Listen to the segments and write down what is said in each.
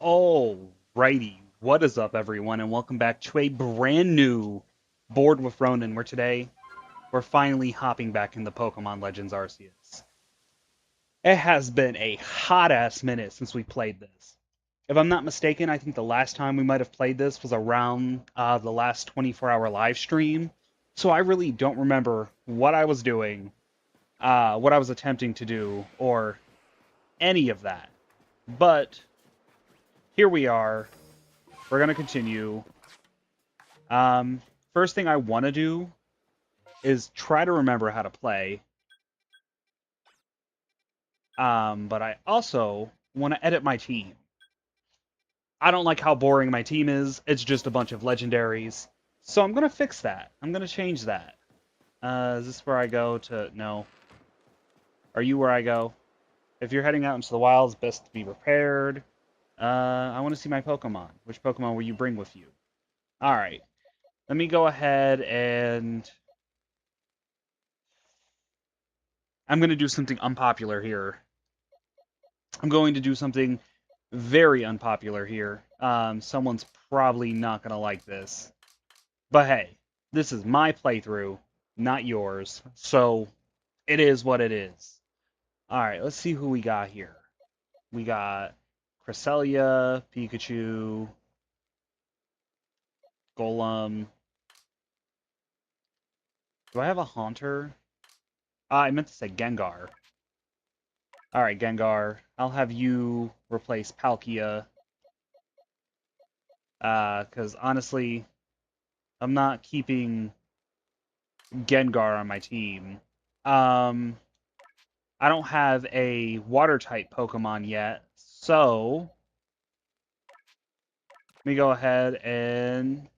Alrighty, what is up, everyone, and welcome back to a brand new Board with Ronin, where today we're finally hopping back into Pokemon Legends Arceus. It has been a hot ass minute since we played this. If I'm not mistaken, I think the last time we might have played this was around the last 24-hour live stream, so I really don't remember what I was doing, what I was attempting to do, or any of that. But here we are. We're gonna continue. Um, First thing I want to do is try to remember how to play. But I also want to edit my team. I don't like how boring my team is. It's just a bunch of legendaries. So I'm gonna fix that. I'm gonna change that. Is this where I go to? No. Are you where I go? If you're heading out into the wilds, best to be prepared. I want to see my Pokemon. Which Pokemon will you bring with you? All right. Let me go ahead and I'm gonna do something unpopular here. I'm going to do something very unpopular here. Someone's probably not going to like this. But hey, this is my playthrough, not yours. So it is what it is. Alright, let's see who we got here. We got Cresselia, Pikachu, Golem. Do I have a Haunter? I meant to say Gengar. Alright, Gengar. I'll have you replace Palkia. Because honestly, I'm not keeping Gengar on my team. Um, I don't have a water type Pokemon yet, so let me go ahead and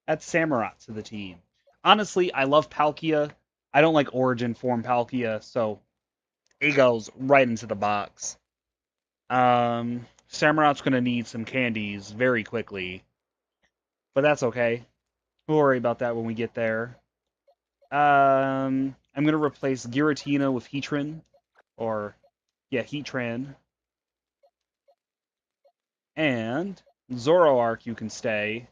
add Samurott to the team. Honestly, I love Palkia. I don't like Origin form Palkia, so it goes right into the box. Samurott's gonna need some candies very quickly, but that's okay. We'll worry about that when we get there. I'm gonna replace Giratina with Heatran, or yeah, Heatran. And Zoroark, you can stay.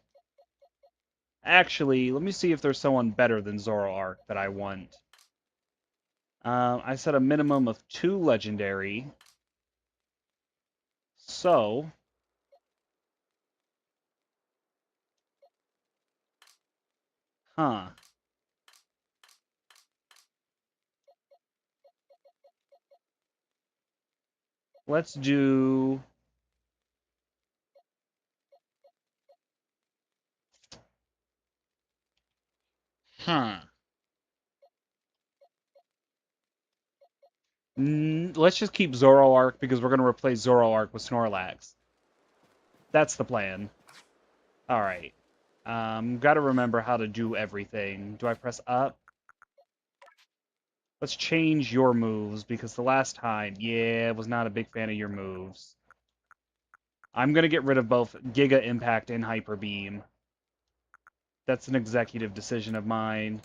Actually, let me see if there's someone better than Zoroark that I want. I set a minimum of 2 legendary. So, huh. Let's do... Huh. Let's just keep Zoroark because we're going to replace Zoroark with Snorlax. That's the plan. Alright. Gotta remember how to do everything. Do I press up? Let's change your moves, because the last time, yeah, I was not a big fan of your moves. I'm going to get rid of both Giga Impact and Hyper Beam. That's an executive decision of mine.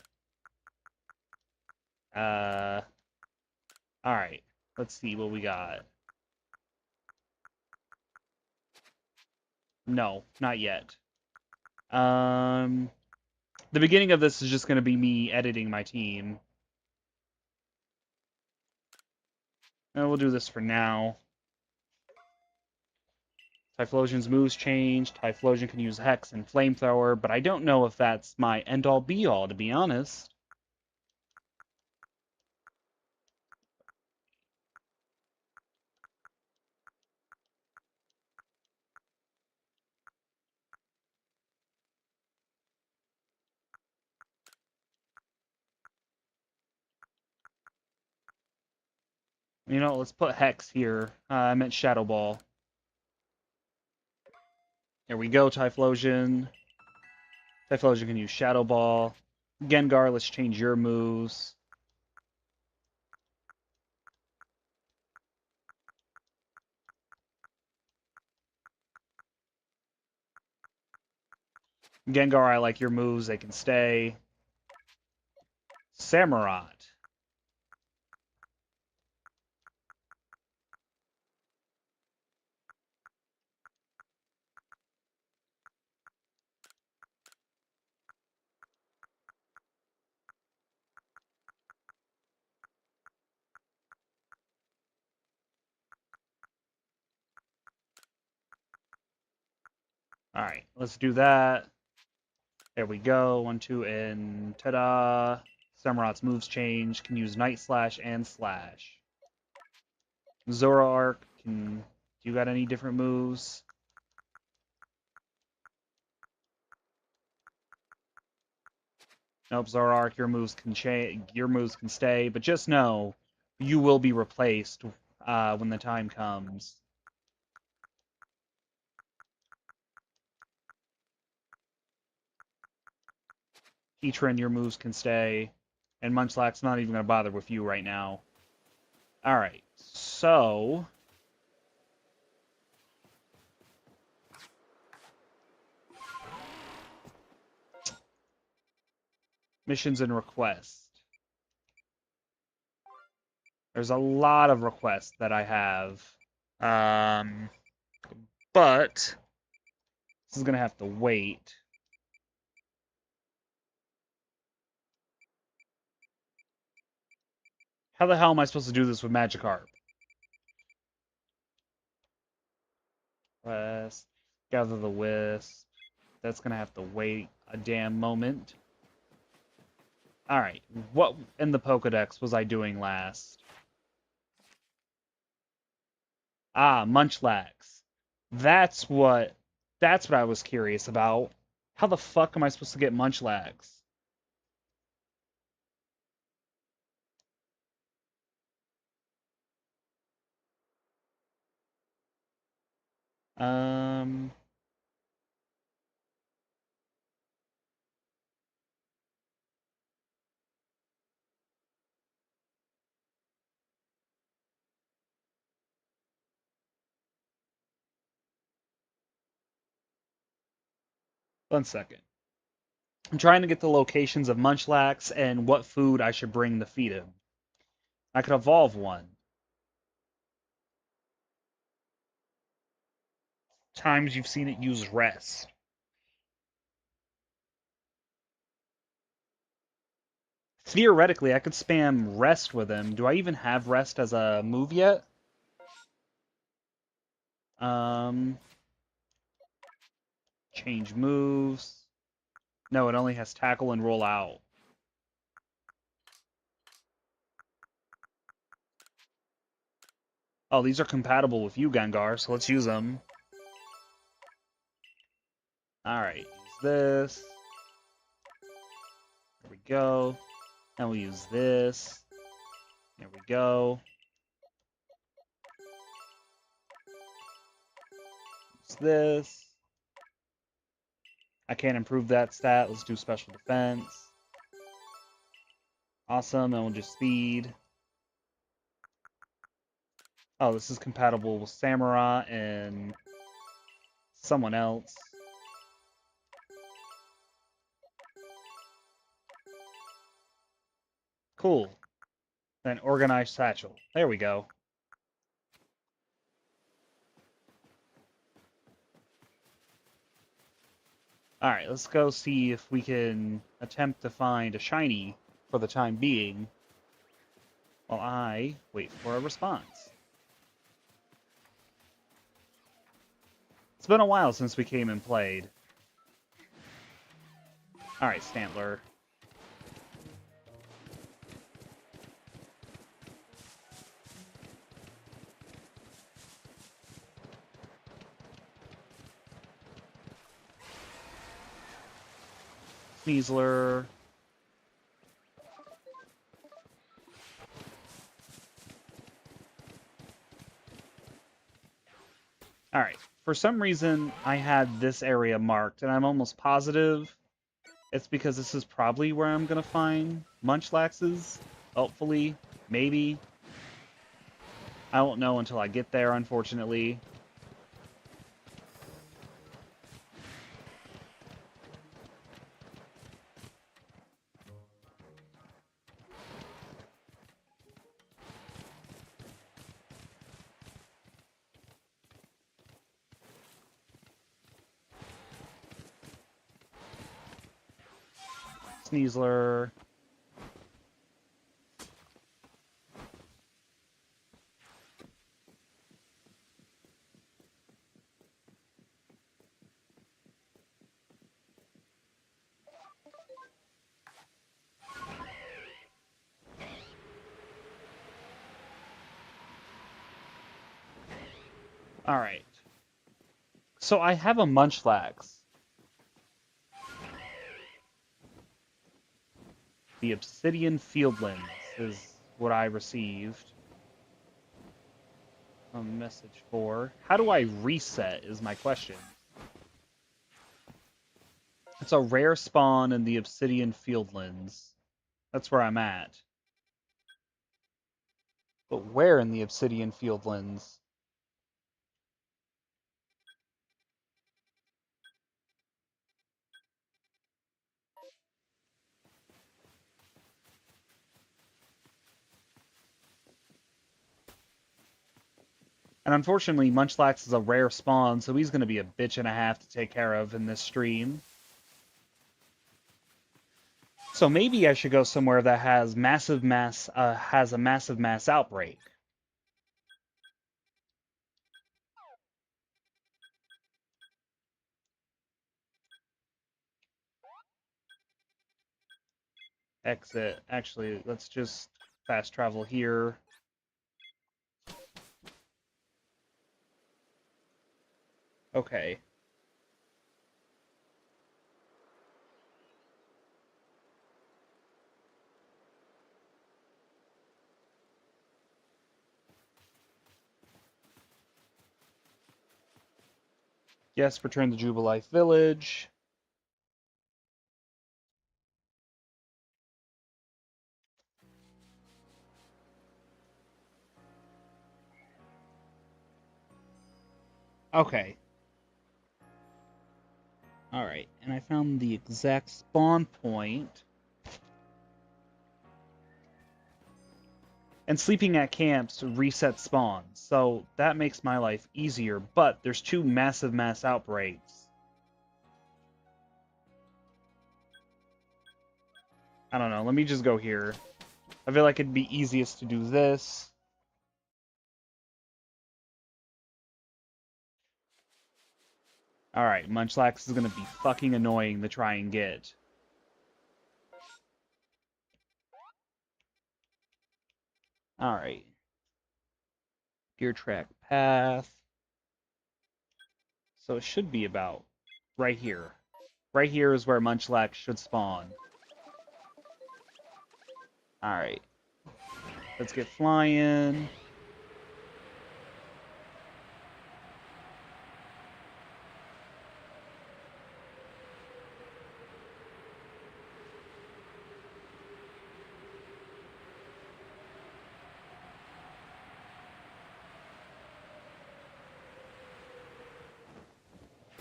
Uh, Alright, let's see what we got. No, not yet. Um, the beginning of this is just going to be me editing my team. And we'll do this for now. Typhlosion's moves changed. Typhlosion can use Hex and Flamethrower, but I don't know if that's my end-all be-all, to be honest. You know, let's put Hex here. I meant Shadow Ball. There we go, Typhlosion. Typhlosion can use Shadow Ball. Gengar, let's change your moves. Gengar, I like your moves. They can stay. Samurott. Alright, let's do that. There we go. 1, 2, and ta-da! Samurot's moves change. Can use Night Slash and Slash. Zoroark, do you got any different moves? Nope, Zoroark, your moves can change. Your moves can stay, but just know you will be replaced when the time comes. Heatran, your moves can stay, and Munchlax's not even going to bother with you right now. All right, so missions and requests. There's a lot of requests that I have, but this is gonna have to wait. How the hell am I supposed to do this with Magikarp? Quest, gather the wisp. That's gonna have to wait a damn moment. All right, what in the Pokedex was I doing last? Ah, Munchlax. That's what that's what I was curious about. How the fuck am I supposed to get Munchlax? Um, 1 second. I'm trying to get the locations of Munchlax and what food I should bring to feed him. I could evolve one. Times you've seen it use rest. Theoretically, I could spam rest with him. Do I even have rest as a move yet? Um, change moves. No, it only has tackle and roll out. Oh, these are compatible with you, Gengar, so let's use them. Alright, use this. There we go. Now we'll use this. There we go. Use this. I can't improve that stat. Let's do special defense. Awesome, and we'll just speed. Oh, this is compatible with Samurai and someone else. Cool. Then organized satchel. There we go. Alright, let's go see if we can attempt to find a shiny for the time being while I wait for a response. It's been a while since we came and played. Alright, Stantler. Sneasler. Alright, for some reason I had this area marked, and I'm almost positive it's because this is probably where I'm gonna find Munchlaxes. Hopefully, maybe. I won't know until I get there, unfortunately. Sneasler. Alright. So I have a Munchlax. The Obsidian Fieldlands is what I received. A message for. How do I reset is my question. It's a rare spawn in the Obsidian Fieldlands. That's where I'm at. But where in the Obsidian Fieldlands? And unfortunately, Munchlax is a rare spawn, so he's going to be a bitch and a half to take care of in this stream. So maybe I should go somewhere that has a massive mass outbreak. Exit. Actually, let's just fast travel here. Okay. Yes, return to Jubilife Village. Okay. Alright, and I found the exact spawn point. And sleeping at camps resets spawns, so that makes my life easier, but there's two massive mass outbreaks. I don't know, let me just go here. I feel like it'd be easiest to do this. Alright, Munchlax is gonna be fucking annoying to try and get. Alright. Gear track path. So it should be about right here. Right here is where Munchlax should spawn. Alright. Let's get flying.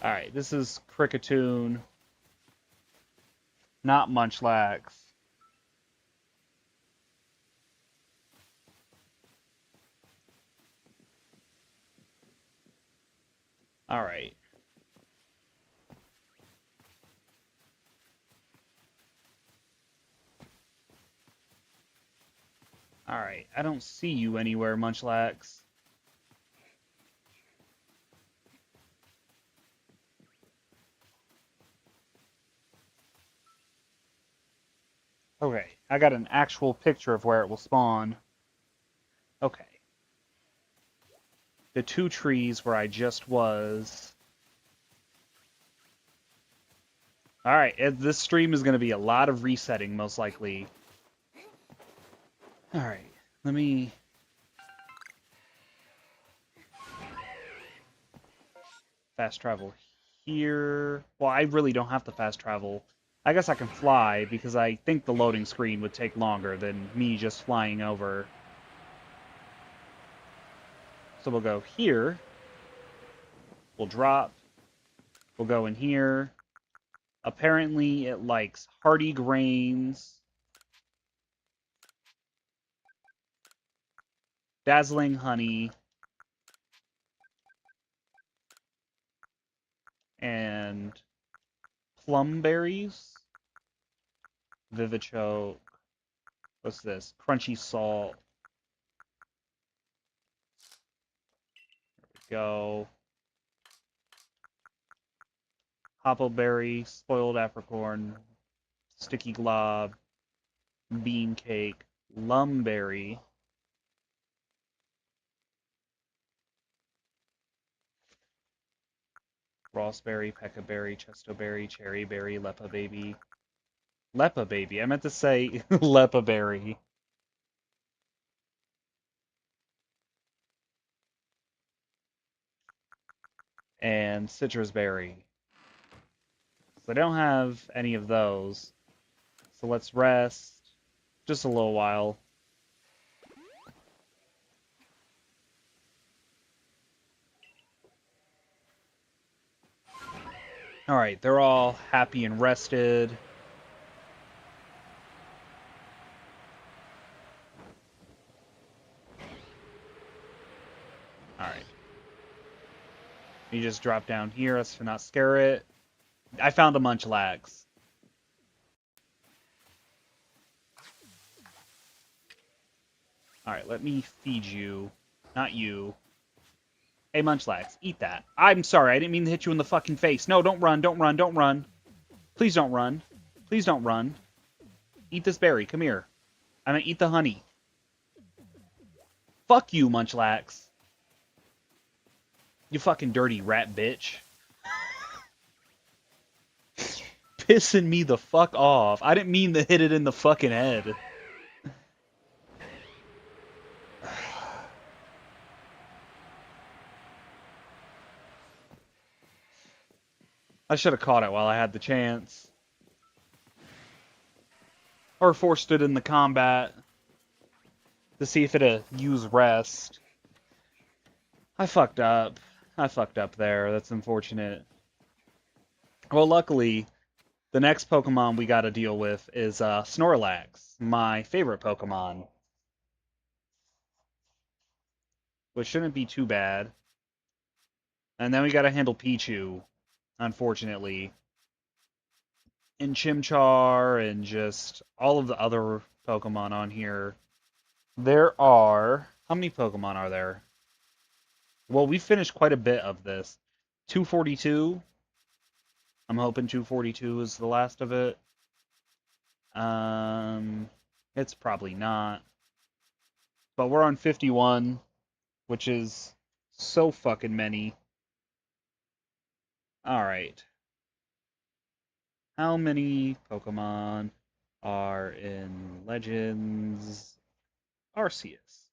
Alright, this is Cricketoon, not Munchlax. Alright. Alright, I don't see you anywhere, Munchlax. Okay, I got an actual picture of where it will spawn. Okay. The two trees where I just was. Alright, this stream is going to be a lot of resetting, most likely. Alright, let me... fast travel here. Well, I really don't have to fast travel. I guess I can fly, because I think the loading screen would take longer than me just flying over. So we'll go here. We'll drop. We'll go in here. Apparently it likes hardy grains, dazzling honey, and plum berries. Vivichoke. What's this? Crunchy salt. There we go. Hoppleberry, spoiled apricorn, sticky glob, bean cake, lumberry, Rossberry, Peccaberry, Chestoberry, Cherry Berry, Lepa Baby. Lepa Baby. I meant to say Lepa Berry. And Citrus Berry. So I don't have any of those. So let's rest just a little while. Alright, they're all happy and rested. Alright. You just drop down here, us to not scare it. I found a Munchlax. Alright, let me feed you. Not you. Hey, Munchlax, eat that. I'm sorry, I didn't mean to hit you in the fucking face. No, don't run, don't run, don't run. Please don't run. Please don't run. Eat this berry, come here. I'm gonna eat the honey. Fuck you, Munchlax. You fucking dirty rat bitch. Pissing me the fuck off. I didn't mean to hit it in the fucking head. I should have caught it while I had the chance. Or forced it in the combat to see if it'd use rest. I fucked up. I fucked up there. That's unfortunate. Well, luckily, the next Pokemon we gotta deal with is Snorlax, my favorite Pokemon. Which shouldn't be too bad. And then we gotta handle Pichu, unfortunately. And Chimchar, and just all of the other Pokemon on here. There are... How many Pokemon are there? Well, we finished quite a bit of this. 242. I'm hoping 242 is the last of it. It's probably not. But we're on 51, which is so fucking many. Alright. How many Pokemon are in Legends Arceus?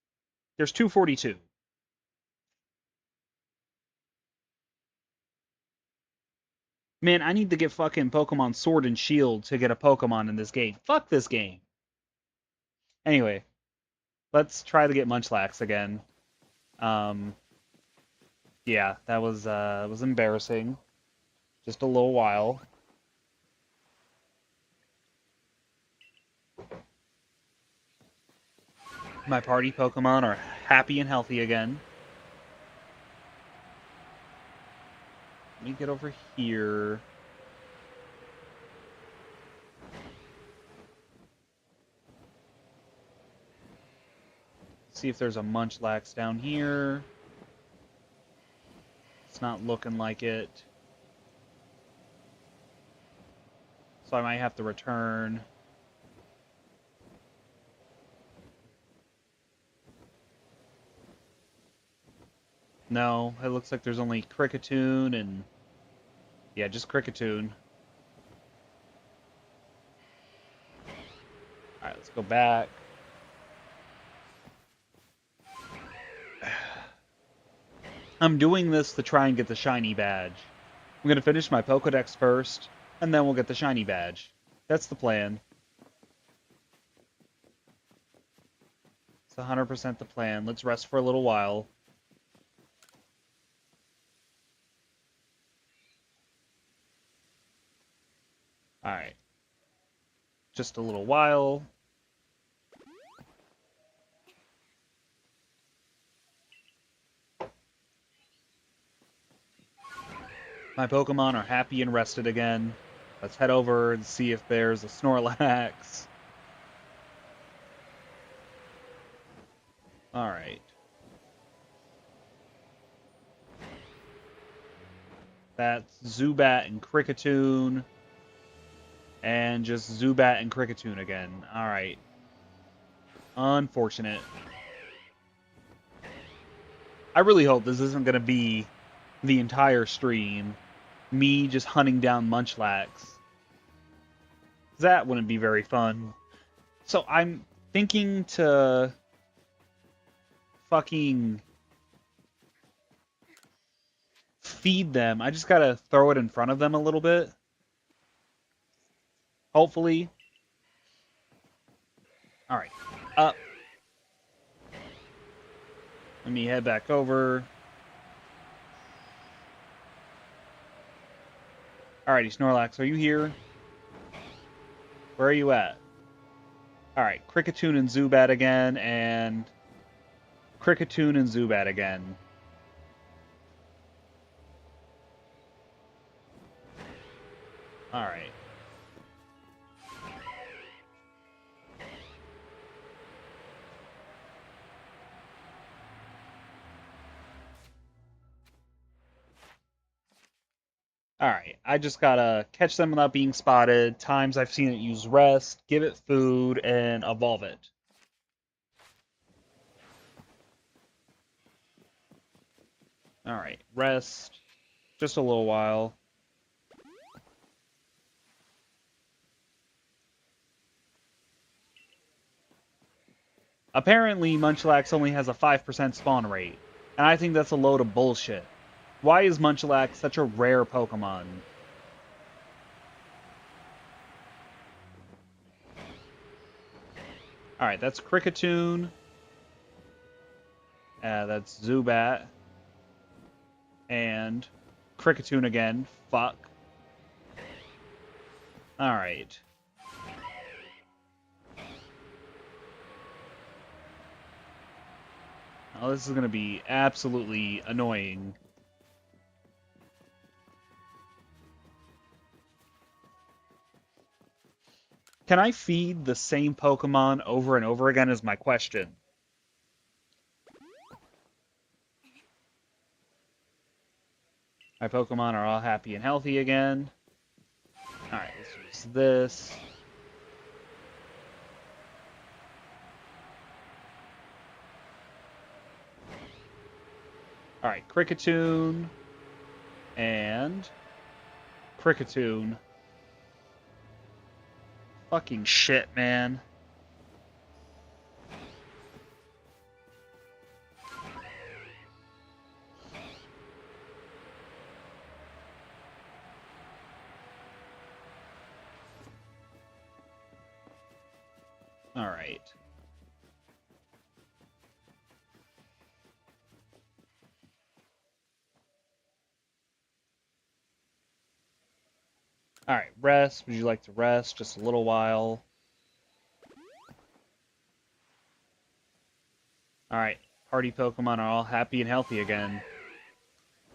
There's 242. Man, I need to get fucking Pokemon Sword and Shield to get a Pokemon in this game. Fuck this game. Anyway, let's try to get Munchlax again. Yeah, that was embarrassing. Just a little while. My party Pokemon are happy and healthy again. Let me get over here. See if there's a Munchlax down here. It's not looking like it. So I might have to return. No, it looks like there's only Kricketune and... Yeah, just Kricketune. Alright, let's go back. I'm doing this to try and get the shiny badge. I'm going to finish my Pokedex first, and then we'll get the shiny badge. That's the plan. It's 100% the plan. Let's rest for a little while. Alright. Just a little while. My Pokemon are happy and rested again. Let's head over and see if there's a Snorlax. Alright. That's Zubat and Kricketune. And just Zubat and Kricketune again. Alright. Unfortunate. I really hope this isn't going to be the entire stream. me just hunting down Munchlax. That wouldn't be very fun. So I'm thinking to fucking feed them. I just gotta throw it in front of them a little bit. Hopefully. Alright. Up. Let me head back over. Alrighty, Snorlax, are you here? Where are you at? Alright, Kricketune and Zubat again, and Kricketune and Zubat again. Alright. Alright, I just gotta catch them without being spotted. Times I've seen it use Rest, give it food, and evolve it. Alright, Rest. Just a little while. Apparently, Munchlax only has a 5% spawn rate, and I think that's a load of bullshit. Why is Munchlax such a rare Pokemon? Alright, that's Kricketune. That's Zubat. And Kricketune again. Fuck. Alright. Oh, this is going to be absolutely annoying. Can I feed the same Pokemon over and over again is my question. My Pokemon are all happy and healthy again. Alright, let's use this. Alright, Kricketune. And Kricketune. Fucking shit, man. Alright. Alright, rest. Would you like to rest just a little while? Alright, party Pokemon are all happy and healthy again.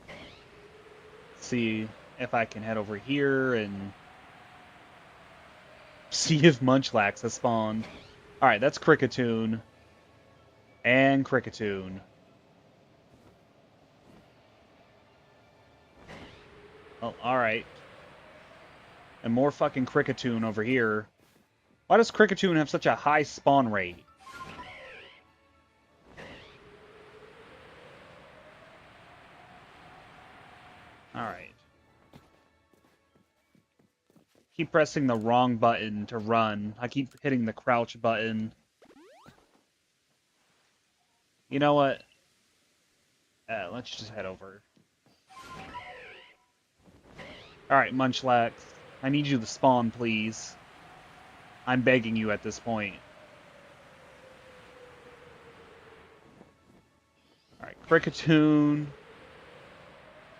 Let's see if I can head over here and see if Munchlax has spawned. Alright, that's Kricketune. And Kricketune. Oh, alright. And more fucking Kricketune over here. Why does Kricketune have such a high spawn rate? Alright. Keep pressing the wrong button to run. I keep hitting the crouch button. You know what? Let's just head over. Alright, Munchlax. I need you to spawn, please. I'm begging you at this point. Alright, Kricketune.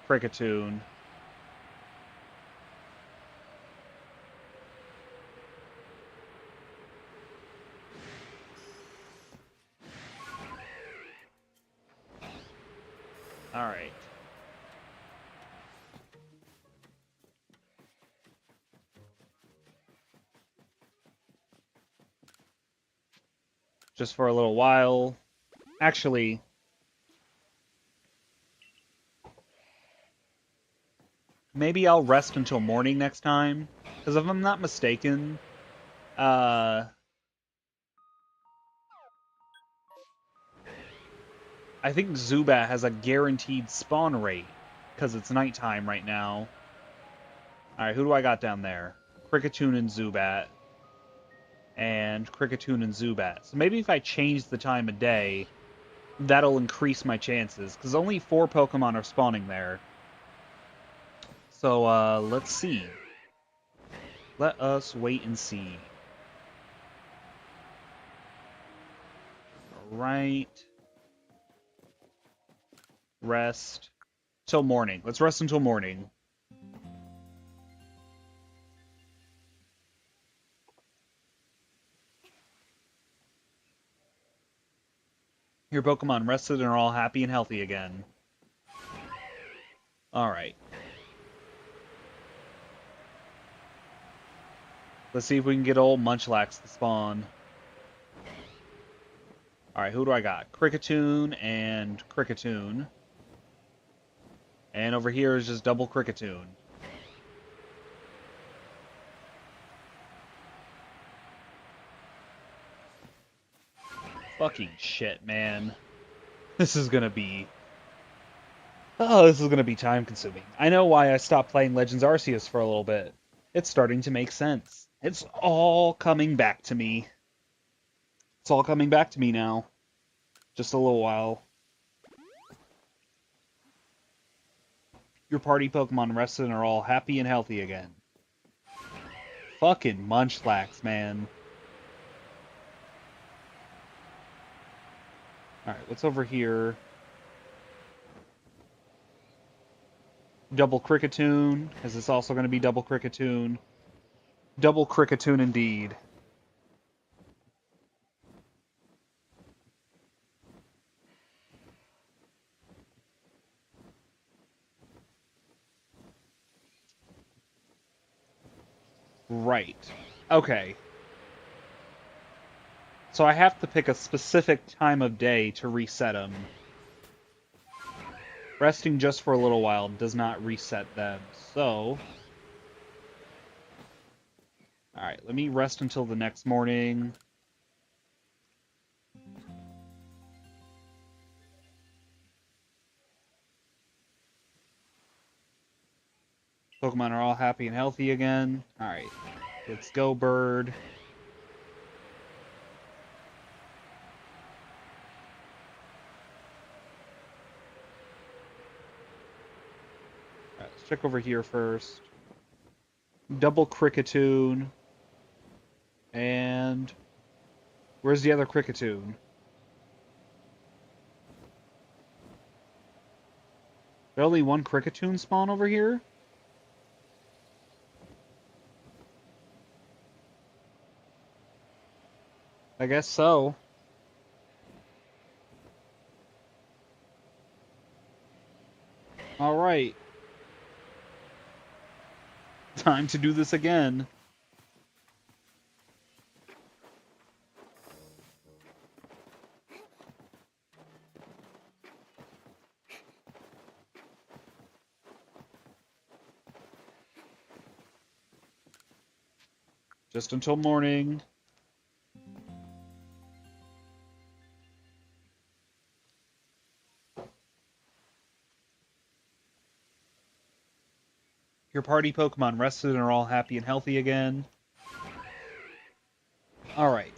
Kricketune. Alright. Just for a little while. Actually, maybe I'll rest until morning next time. Because if I'm not mistaken, I think Zubat has a guaranteed spawn rate. Because it's nighttime right now. Alright, who do I got down there? Kricketune and Zubat. And Kricketune and Zubat. So maybe if I change the time of day, that'll increase my chances. Because only 4 Pokemon are spawning there. So, let's see. Let us wait and see. Alright. Rest. Till morning. Let's rest until morning. Your Pokemon rested and are all happy and healthy again. Alright. Let's see if we can get old Munchlax to spawn. Alright, who do I got? Kricketune and Kricketune. And over here is just double Kricketune. Fucking shit, man. This is gonna be... Oh, this is gonna be time consuming. I know why I stopped playing Legends Arceus for a little bit. It's starting to make sense. It's all coming back to me. It's all coming back to me now. Just a little while. Your party Pokemon rested and are all happy and healthy again. Fucking Munchlax, man. Alright, what's over here? Double Kricketune. Is this also going to be double Kricketune? Double Kricketune indeed. Right. Okay. So I have to pick a specific time of day to reset them. Resting just for a little while does not reset them. So... Alright, let me rest until the next morning. Pokemon are all happy and healthy again. Alright, let's go, bird. Alright, let's check over here first. Double Kricketune. And... Where's the other Kricketune? There's only one Kricketune spawn over here? I guess so. Alright. Time to do this again. Just until morning. Your party Pokemon rested and are all happy and healthy again. Alright.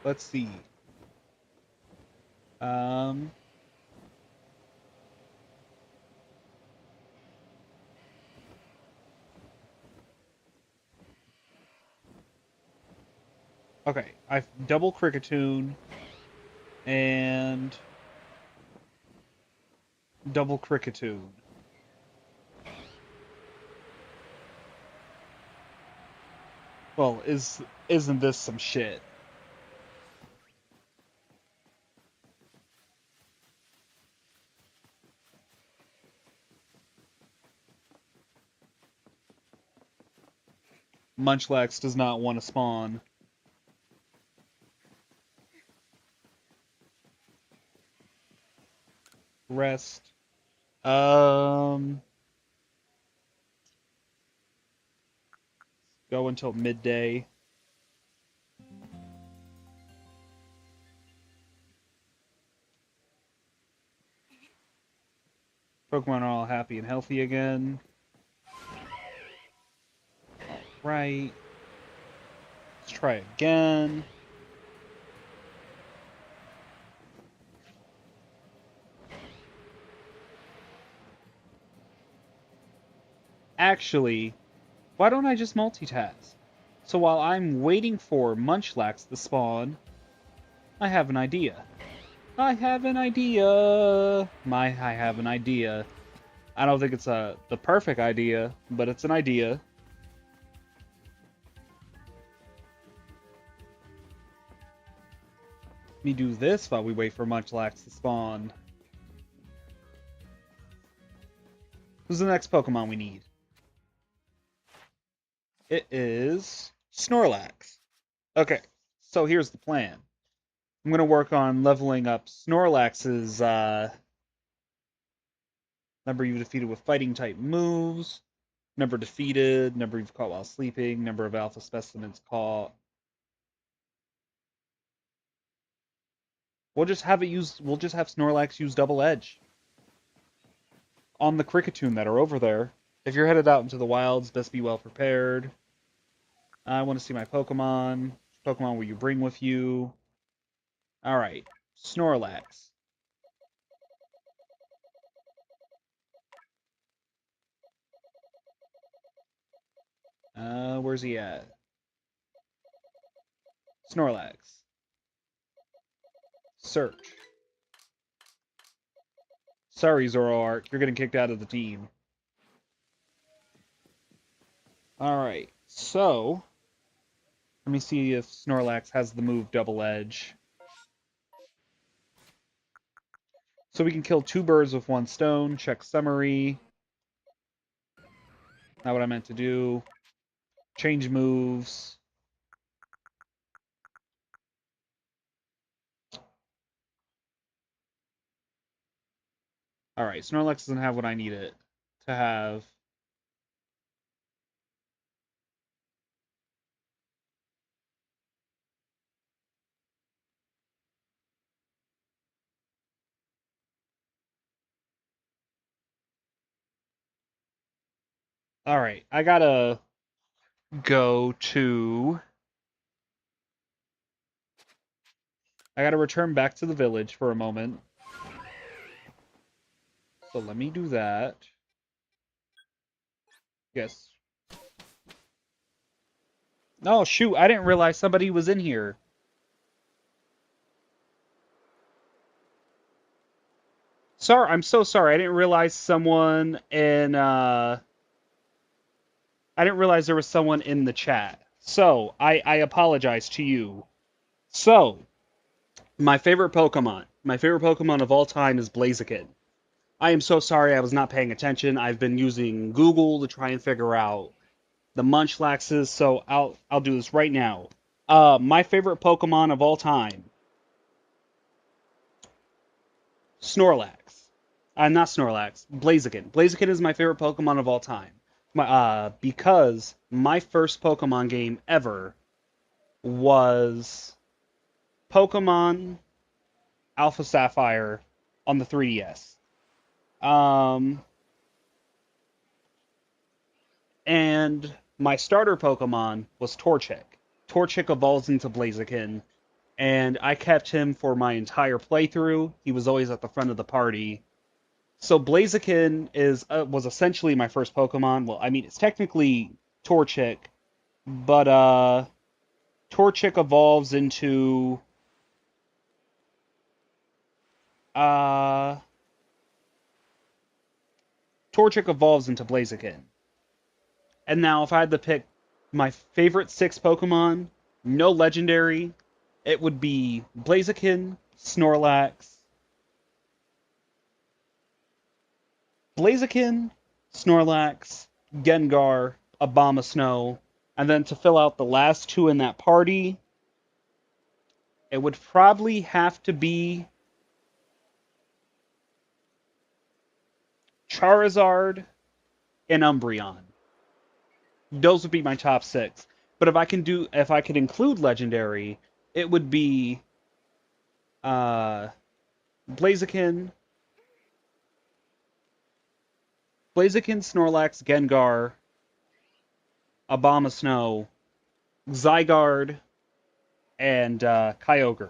Let's see. Okay, I've double Kricketune and double Kricketune. Well, isn't this some shit? Munchlax does not want to spawn. Rest. Go until midday. Pokemon are all happy and healthy again. Right. Let's try again. Actually, why don't I just multitask? So while I'm waiting for Munchlax to spawn, I have an idea. I have an idea. I have an idea. I don't think it's the perfect idea, but it's an idea. Let me do this while we wait for Munchlax to spawn. Who's the next Pokemon we need? It is Snorlax. Okay, so here's the plan. I'm going to work on leveling up Snorlax's number you defeated with fighting type moves, number defeated, number you've caught while sleeping, number of alpha specimens caught. We'll just have Snorlax use double edge on the Kricketune that are over there. If you're headed out into the wilds, best be well prepared. I want to see my Pokemon. Pokemon will you bring with you? Alright, Snorlax. Where's he at? Snorlax. Search. Sorry, Zoroark, you're getting kicked out of the team. Alright, so let me see if Snorlax has the move Double Edge. So we can kill two birds with one stone. Check summary. Not what I meant to do. Change moves. Alright, Snorlax doesn't have what I need it to have. Alright, I gotta go to... I gotta return back to the village for a moment. So let me do that. Yes. Oh, shoot, I didn't realize somebody was in here. Sorry, I'm so sorry. I didn't realize I didn't realize there was someone in the chat. So, I apologize to you. So, my favorite Pokemon of all time is Blaziken. I am so sorry I was not paying attention. I've been using Google to try and figure out the Munchlaxes, so I'll do this right now. My favorite Pokemon of all time, Snorlax. Not Snorlax, Blaziken. Blaziken is my favorite Pokemon of all time. Because my first Pokemon game ever was Pokemon Alpha Sapphire on the 3DS. And my starter Pokemon was Torchic. Torchic evolves into Blaziken, and I kept him for my entire playthrough. He was always at the front of the party. So Blaziken was essentially my first Pokemon. Well, I mean, it's technically Torchic, but Torchic evolves into uh, Blaziken. And now, if I had to pick my favorite 6 Pokemon, no legendary, it would be Blaziken, Snorlax, Gengar, Abomasnow, and then to fill out the last 2 in that party, it would probably have to be Charizard and Umbreon. Those would be my top 6. But if I could include legendary, it would be Blaziken, Blaziken, Snorlax, Gengar, Abomasnow, Zygarde, and Kyogre.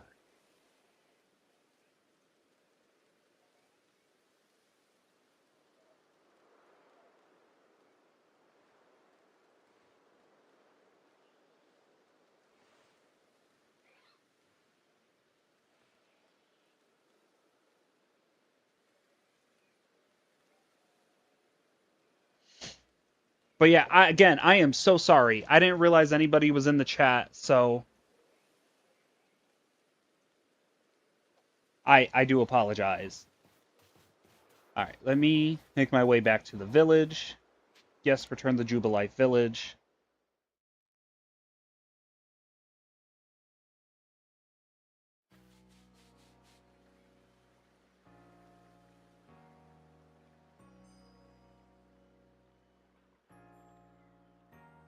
But yeah, again, I am so sorry. I didn't realize anybody was in the chat, so I do apologize. All right, let me make my way back to the village. Yes, return the Jubilife village.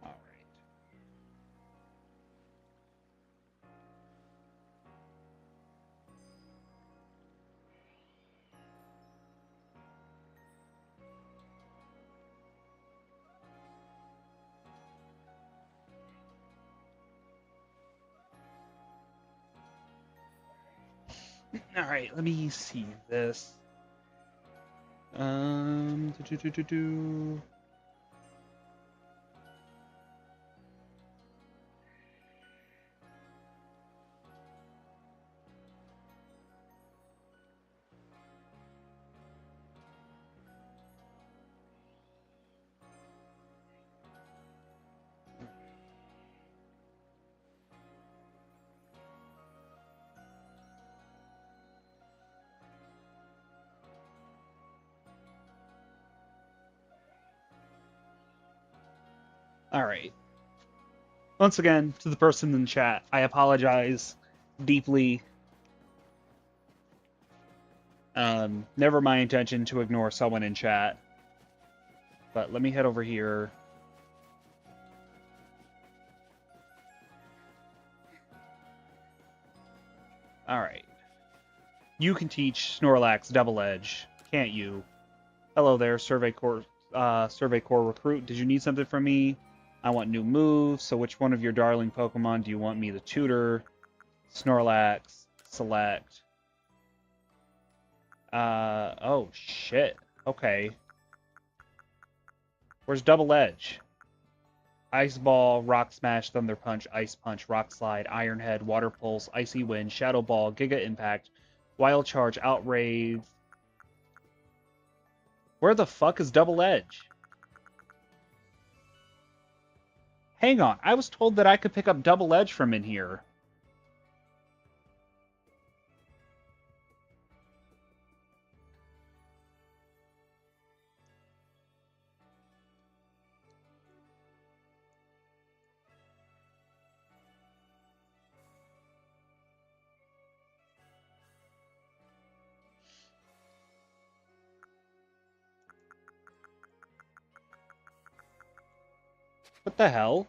All right. All right, let me see this. Do, do, do, do. All right. Once again, to the person in the chat, I apologize deeply. Never my intention to ignore someone in chat. But let me head over here. All right. You can teach Snorlax Double Edge, can't you? Hello there, Survey Corps recruit. Did you need something from me? I want new moves. So which one of your darling Pokemon do you want me to tutor? Snorlax. Select. Oh shit. Okay. Where's Double Edge? Ice Ball, Rock Smash, Thunder Punch, Ice Punch, Rock Slide, Iron Head, Water Pulse, Icy Wind, Shadow Ball, Giga Impact, Wild Charge, Outrage. Where the fuck is Double Edge? Hang on, I was told that I could pick up Double Edge from in here. What the hell?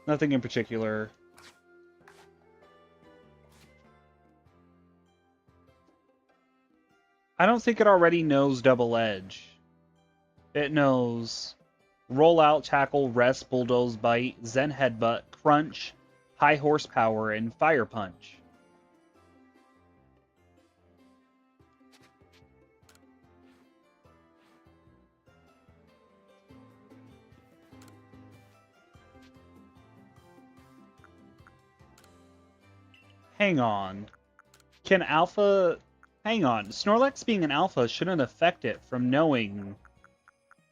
Nothing in particular. I don't think it already knows Double Edge. It knows Roll Out, Tackle, Rest, Bulldoze, Bite, Zen Headbutt, Crunch, High Horsepower, and Fire Punch. Hang on. Can Alpha... Hang on. Snorlax being an Alpha shouldn't affect it from knowing...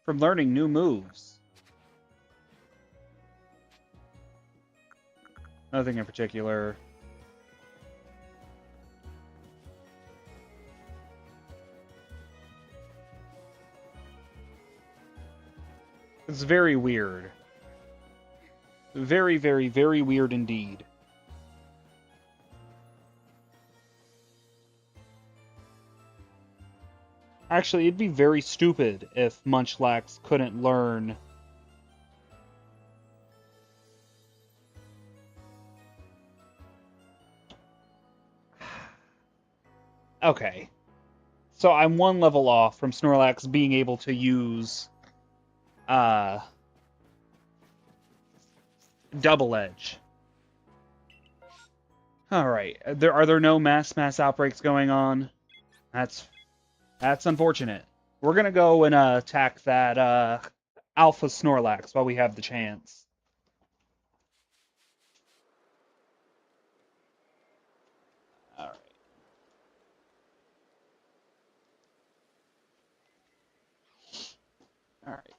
from learning new moves. Nothing in particular. It's very weird. Very, very, very weird indeed. Actually, it'd be very stupid if Munchlax couldn't learn... Okay. So I'm one level off from Snorlax being able to use uh, Double Edge. All right. Are there no mass outbreaks going on? That's unfortunate. We're gonna go and attack that Alpha Snorlax while we have the chance. All right. All right.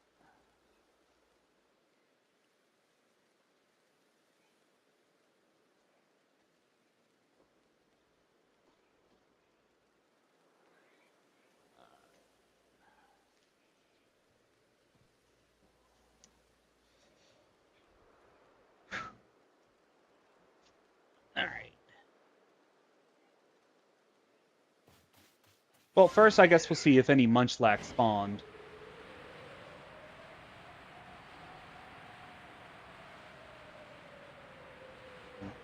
All right. Well, first I guess we'll see if any Munchlax spawned.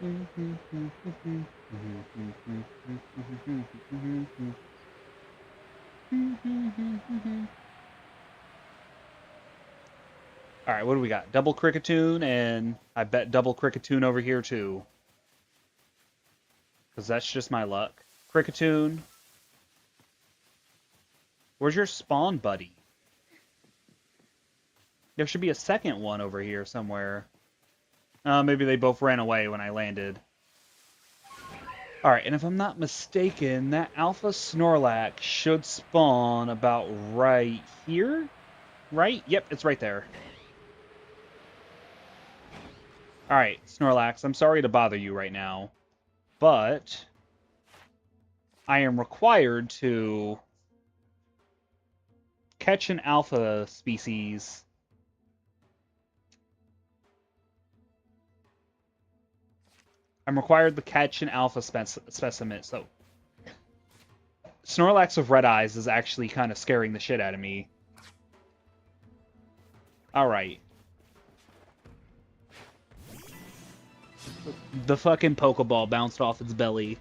All right, what do we got? Double Cricketune, and I bet double Cricketune over here too, because that's just my luck. Cricketune, where's your spawn buddy? There should be a second one over here somewhere. Maybe they both ran away when I landed. All right, and if I'm not mistaken, that Alpha Snorlax should spawn about right here, right? Yep, it's right there. All right, Snorlax, I'm sorry to bother you right now, but I am required to catch an alpha species. I'm required to catch an alpha specimen, so Snorlax with red eyes is actually kind of scaring the shit out of me. All right. The fucking Pokeball bounced off its belly.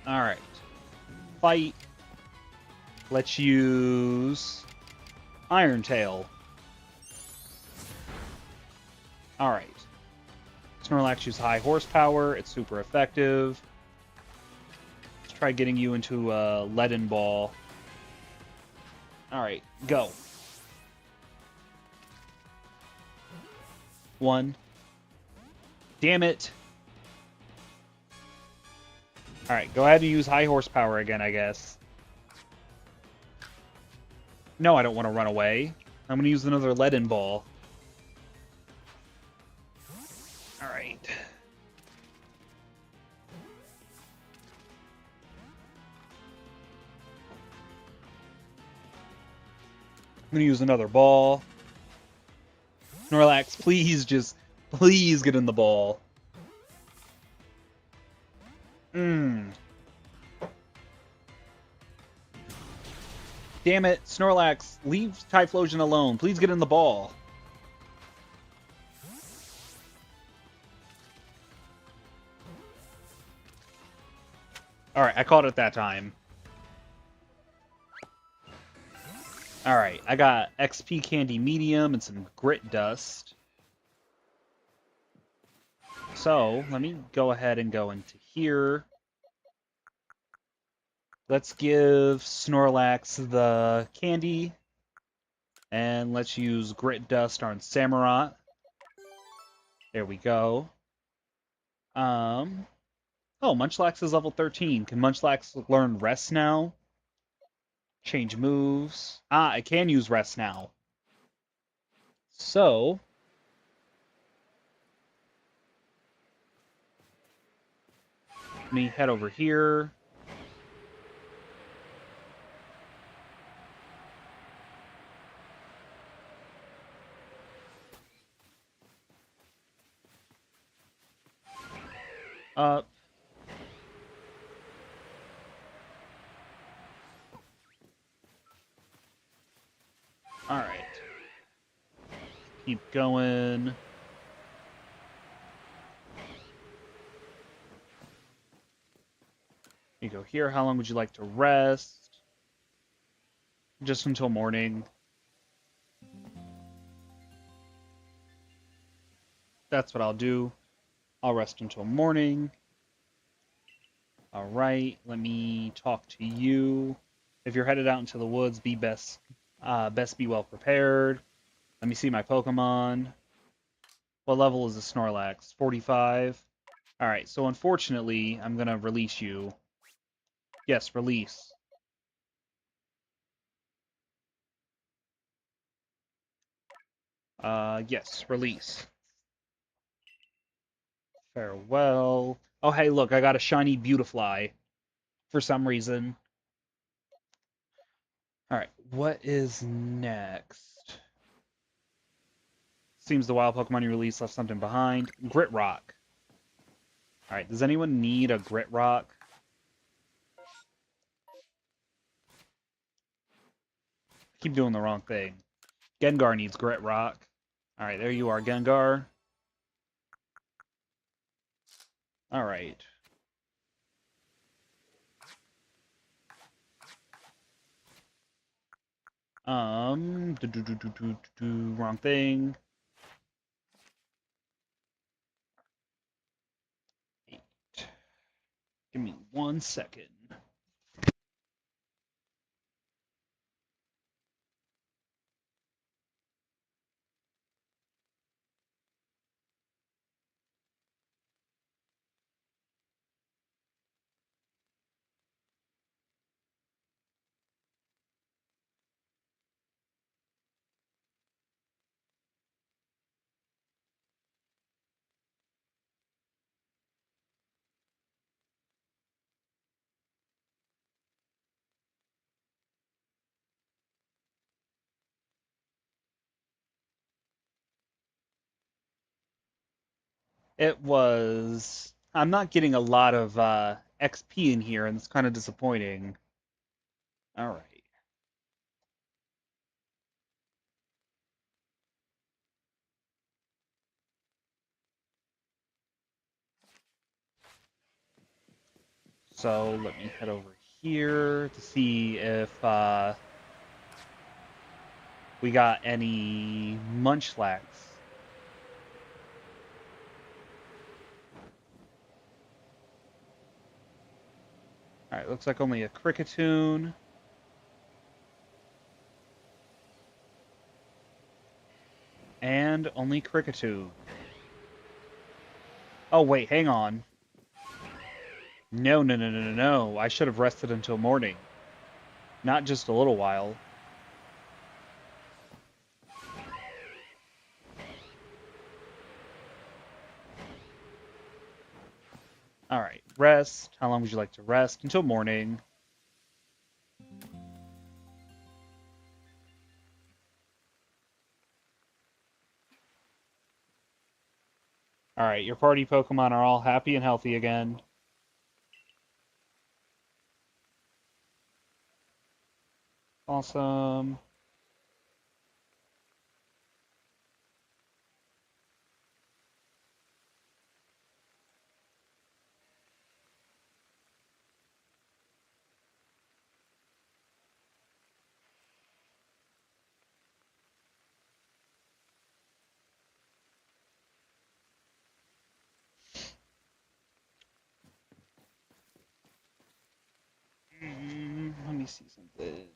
All right. Fight. Let's use Iron Tail. All right. Snorlax uses high horsepower. It's super effective. Let's try getting you into a Leaden Ball. All right, go. 1. Damn it. All right, go ahead and use high horsepower again, I guess. No, I don't want to run away. I'm going to use another Leaden Ball. All right. I'm going to use another ball. Snorlax, please get in the ball. Damn it, Snorlax, leave Typhlosion alone. Please get in the ball. Alright, I caught it that time. Alright, I got XP Candy Medium and some Grit Dust. So, let me go ahead and go into here. Let's give Snorlax the candy. And let's use Grit Dust on Samurott. There we go. Oh, Munchlax is level 13. Can Munchlax learn Rest now? Change moves. Ah, I can use Rest now. So, let me head over here. Up. Keep going. You go here. How long would you like to rest? Just until morning. That's what I'll do. I'll rest until morning. All right, let me talk to you. If you're headed out into the woods, be best be well prepared. Let me see my Pokemon. What level is the Snorlax? 45. All right, so unfortunately, I'm gonna release you. Yes, release. Yes, release. Farewell. Oh, hey, look, I got a shiny Beautifly for some reason. All right, what is next? Seems the wild Pokemon you released left something behind. Grit Rock. All right, does anyone need a Grit Rock? I keep doing the wrong thing. Gengar needs Grit Rock. All right, there you are, Gengar. All right. Wrong thing. Eight. Give me 1 second. It was. I'm not getting a lot of XP in here, and it's kind of disappointing. All right. So let me head over here to see if we got any Munchlax. All right, looks like only a Kricketune. And only Kricketune. Oh, wait, hang on. No, no, no, no, no, no. I should have rested until morning. Not just a little while. All right, rest. How long would you like to rest? Until morning. All right, your party Pokemon are all happy and healthy again. Awesome. Let me see something.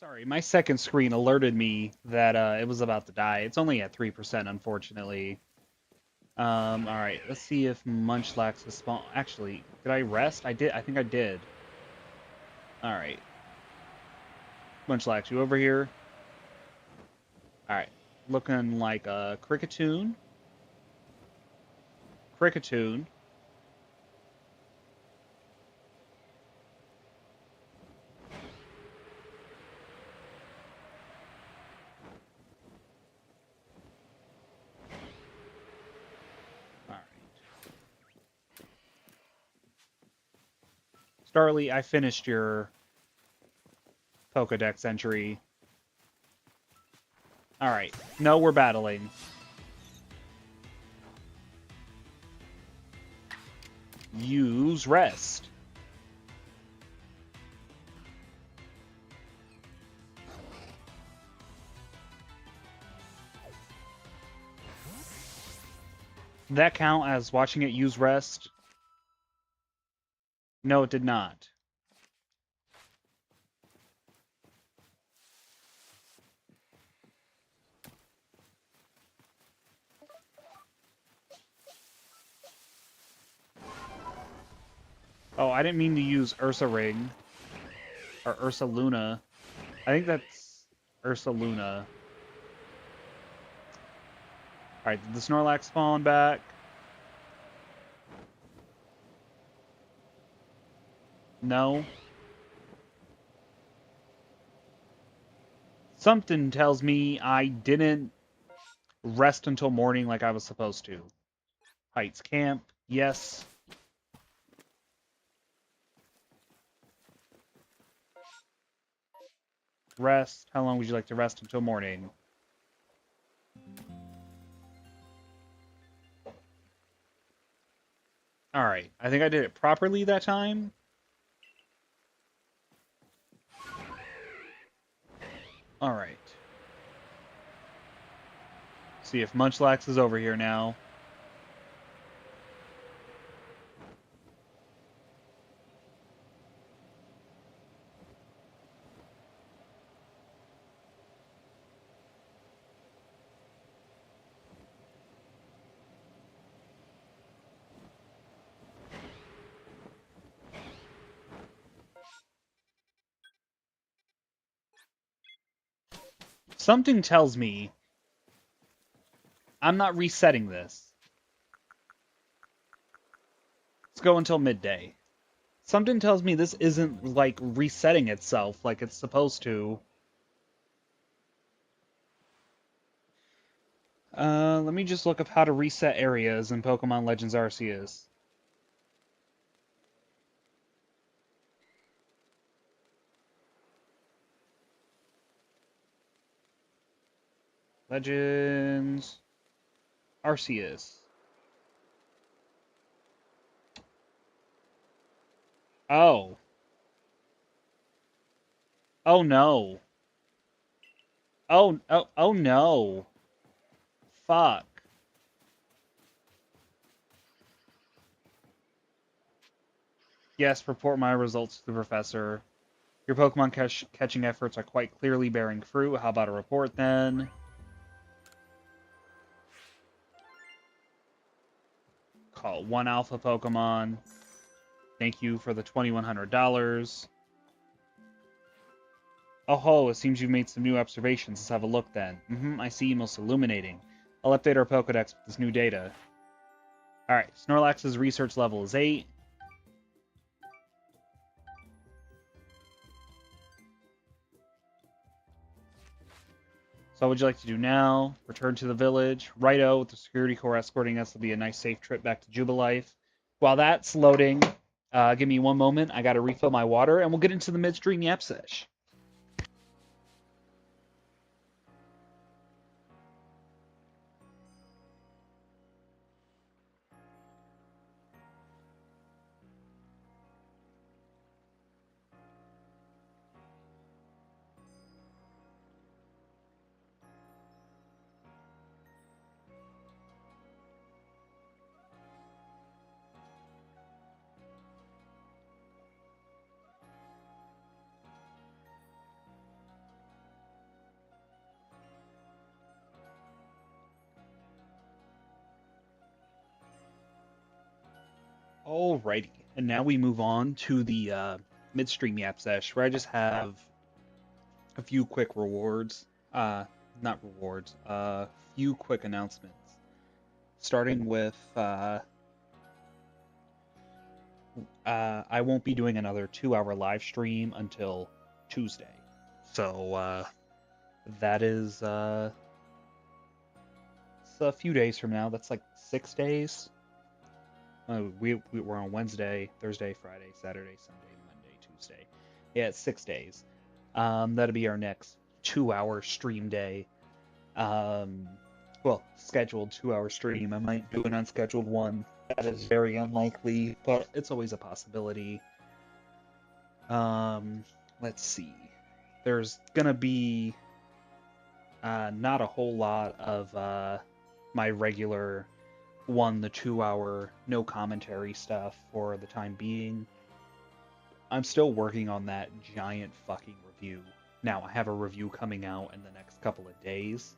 Sorry, my second screen alerted me that it was about to die. It's only at 3%, unfortunately. All right, let's see if Munchlax has spawned. Actually, did I rest? I did. I think I did. All right, Munchlax, you over here? All right, looking like a Cricketune. Cricketune. All right, Starly, I finished your Pokedex entry. All right, no, we're battling. Use rest. Did that count as watching it use rest? No, it did not. Oh, I didn't mean to use Ursa Ring. Or Ursa Luna. I think that's Ursa Luna. Alright, did the Snorlax spawn back? No. Something tells me I didn't rest until morning like I was supposed to. Heights Camp, yes. Rest. How long would you like to rest until morning? Alright, I think I did it properly that time. Alright. See if Munchlax is over here now. Something tells me I'm not resetting this. Let's go until midday. Something tells me this isn't, like, resetting itself like it's supposed to. Let me just look up how to reset areas in Pokemon Legends Arceus. Legends Arceus. Oh. Oh no. Oh no. Fuck. Yes, report my results to the professor. Your Pokemon catching efforts are quite clearly bearing fruit. How about a report then? Call one alpha Pokemon. Thank you for the $2,100. Oh ho, it seems you've made some new observations. Let's have a look then. I see, most illuminating. I'll update our Pokedex with this new data. Alright, Snorlax's research level is 8. So what would you like to do now? Return to the village. Righto, with the security corps escorting us, will be a nice safe trip back to Jubilife. While that's loading, give me one moment. I gotta refill my water, and we'll get into the midstream yap sesh. Alrighty, and now we move on to the midstream Yap Sesh, where I just have a few quick rewards. Not rewards, few quick announcements. Starting with, I won't be doing another 2-hour live stream until Tuesday. So, that is, it's a few days from now. That's like 6 days. We're on Wednesday, Thursday, Friday, Saturday, Sunday, Monday, Tuesday. Yeah, it's 6 days. That'll be our next 2-hour stream day. Well, scheduled 2-hour stream. I might do an unscheduled one. That is very unlikely, but it's always a possibility. Let's see. There's gonna be not a whole lot of my regular the 2-hour no commentary stuff for the time being. I'm still working on that giant fucking review. Now, I have a review coming out in the next couple of days,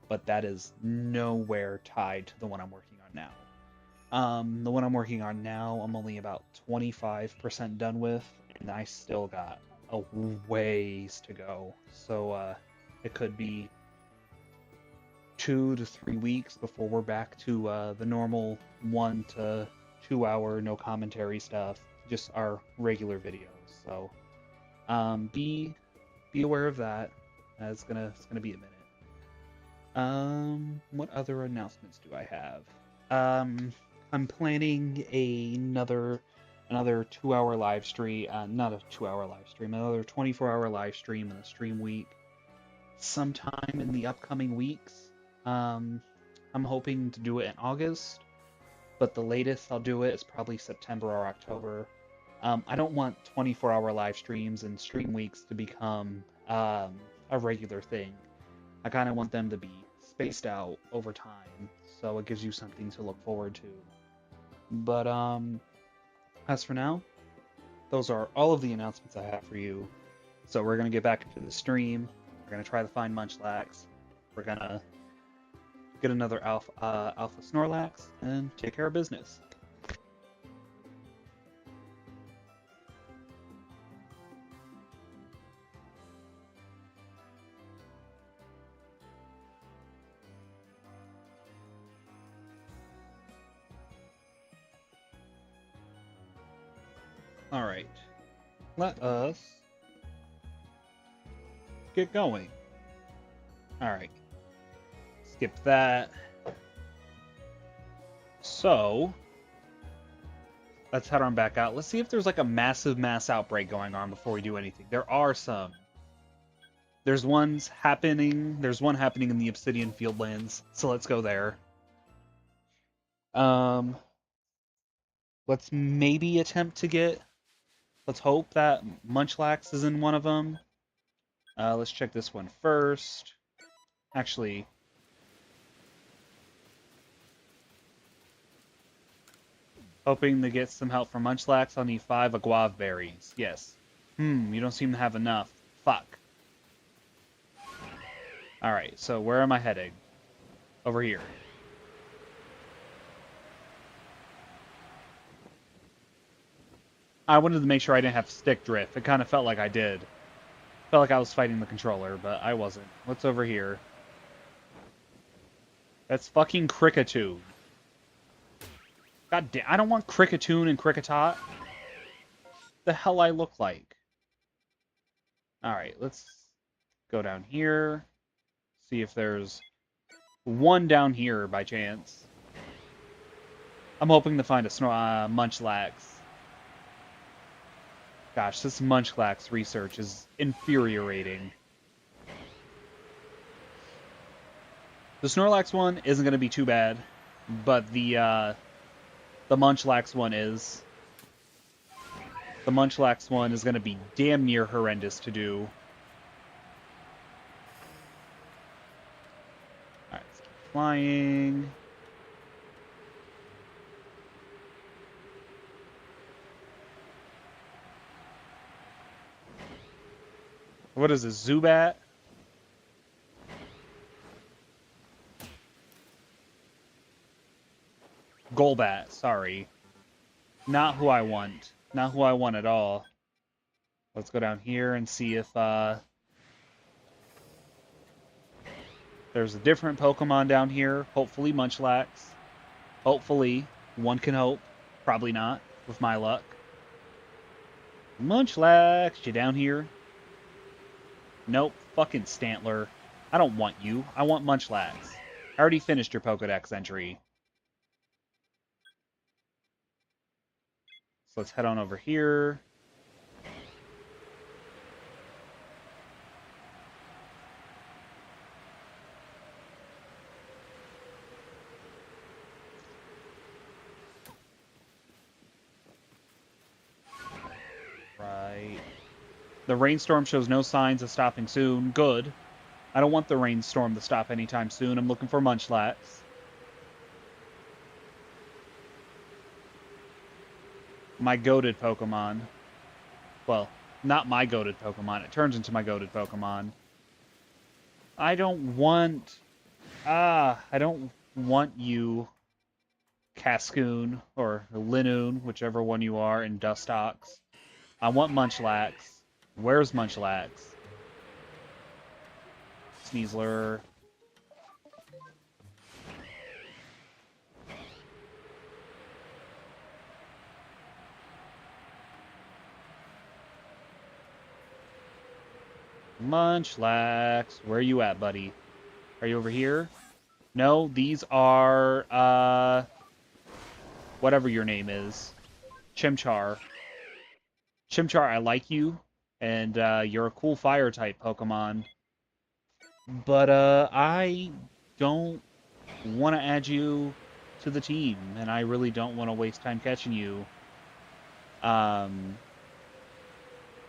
but that is nowhere tied to the one I'm working on now. The one I'm working on now, I'm only about 25% done with, and I still got a ways to go. So, it could be 2 to 3 weeks before we're back to the normal 1 to 2 hour no commentary stuff, just our regular videos. So be aware of that. It's gonna be a minute. What other announcements do I have? I'm planning another 2-hour live stream, not a 2-hour live stream, another 24-hour live stream in the stream week sometime in the upcoming weeks. I'm hoping to do it in August, but the latest I'll do it is probably September or October. I don't want 24-hour live streams and stream weeks to become a regular thing. I kind of want them to be spaced out over time, so it gives you something to look forward to. But as for now, those are all of the announcements I have for you. So we're going to get back into the stream. We're going to try to find Munchlax. We're going to get another Alpha Snorlax, and take care of business. Alright, let us get going. Alright. Skip that. So, let's head on back out. Let's see if there's like a massive mass outbreak going on before we do anything. There are some. There's one happening in the Obsidian Fieldlands, so let's go there. Let's maybe attempt to get... Let's hope that Munchlax is in one of them. Let's check this one first. Actually... Hoping to get some help from Munchlax, I'll need 5 Aguave berries. Yes. You don't seem to have enough. Fuck. Alright, so where am I heading? Over here. I wanted to make sure I didn't have stick drift. It kind of felt like I did. Felt like I was fighting the controller, but I wasn't. What's over here? That's fucking Kricketune. God damn, I don't want Kricketune and Kricketot. The hell I look like. Alright, let's go down here. See if there's one down here by chance. I'm hoping to find a Munchlax. Gosh, this Munchlax research is infuriating. The Snorlax one isn't going to be too bad, but the Munchlax one is. The Munchlax one is going to be damn near horrendous to do. Alright, let's keep flying. What is this, Zubat? Golbat, sorry. Not who I want. Not who I want at all. Let's go down here and see if there's a different Pokemon down here. Hopefully Munchlax. Hopefully. One can hope. Probably not, with my luck. Munchlax, you down here? Nope. Fucking Stantler. I don't want you. I want Munchlax. I already finished your Pokedex entry. So let's head on over here. Right. The rainstorm shows no signs of stopping soon. Good. I don't want the rainstorm to stop anytime soon. I'm looking for Munchlax. My goated Pokemon. Well, not my goated Pokemon. It turns into my goated Pokemon. I don't want... I don't want you, Cascoon, or Linoon, whichever one you are, in Dustox. I want Munchlax. Where's Munchlax? Sneasler. Munchlax. Where are you at, buddy? Are you over here? No, these are, whatever your name is. Chimchar. Chimchar, I like you, and you're a cool fire-type Pokemon. But, I don't want to add you to the team, and I really don't want to waste time catching you.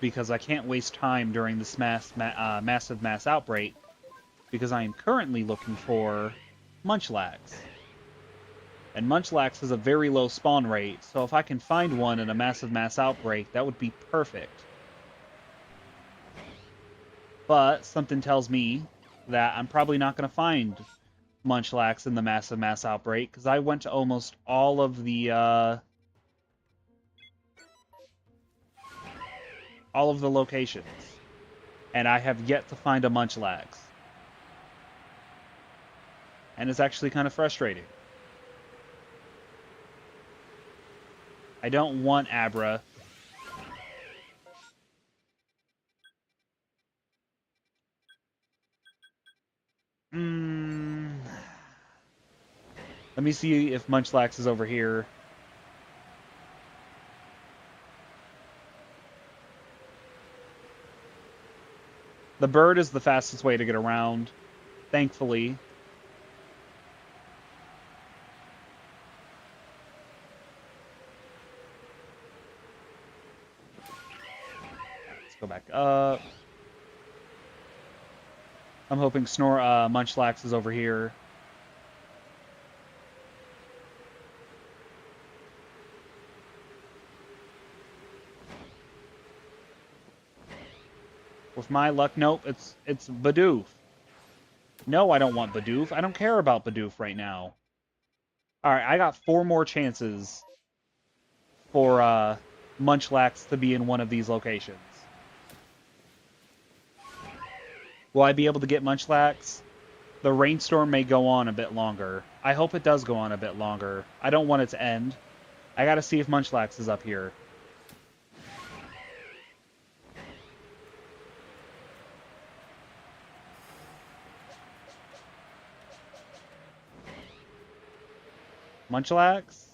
Because I can't waste time during this massive mass outbreak, because I am currently looking for Munchlax. And Munchlax has a very low spawn rate, so if I can find one in a massive mass outbreak, that would be perfect. But something tells me that I'm probably not going to find Munchlax in the massive mass outbreak, because I went to almost all of the locations, and I have yet to find a Munchlax. And it's actually kind of frustrating. I don't want Abra. Let me see if Munchlax is over here. The bird is the fastest way to get around, thankfully. Let's go back up. I'm hoping Munchlax is over here. With my luck, nope, it's Bidoof. No, I don't want Bidoof. I don't care about Bidoof right now. Alright, I got 4 more chances for Munchlax to be in one of these locations. Will I be able to get Munchlax? The rainstorm may go on a bit longer. I hope it does go on a bit longer. I don't want it to end. I gotta see if Munchlax is up here. Munchlax?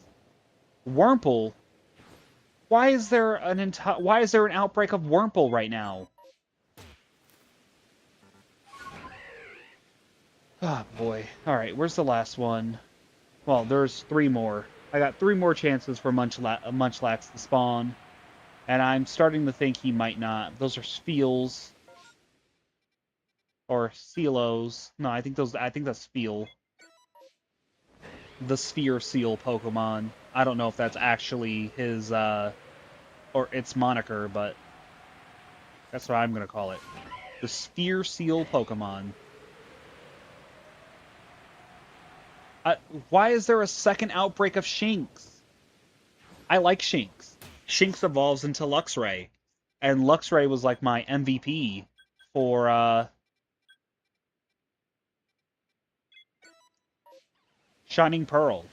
Wurmple? Why is there an outbreak of Wurmple right now? Oh boy. Alright, where's the last one? Well, there's 3 more. I got 3 more chances for Munchlax to spawn. And I'm starting to think he might not. Those are Spheals. Or Sealos. No, I think that's Spheal. The Sphere Seal Pokemon. I don't know if that's actually his, or its moniker, but that's what I'm going to call it. The Sphere Seal Pokemon. Why is there a second outbreak of Shinx? I like Shinx. Shinx evolves into Luxray, and Luxray was like my MVP for Shining Pearl.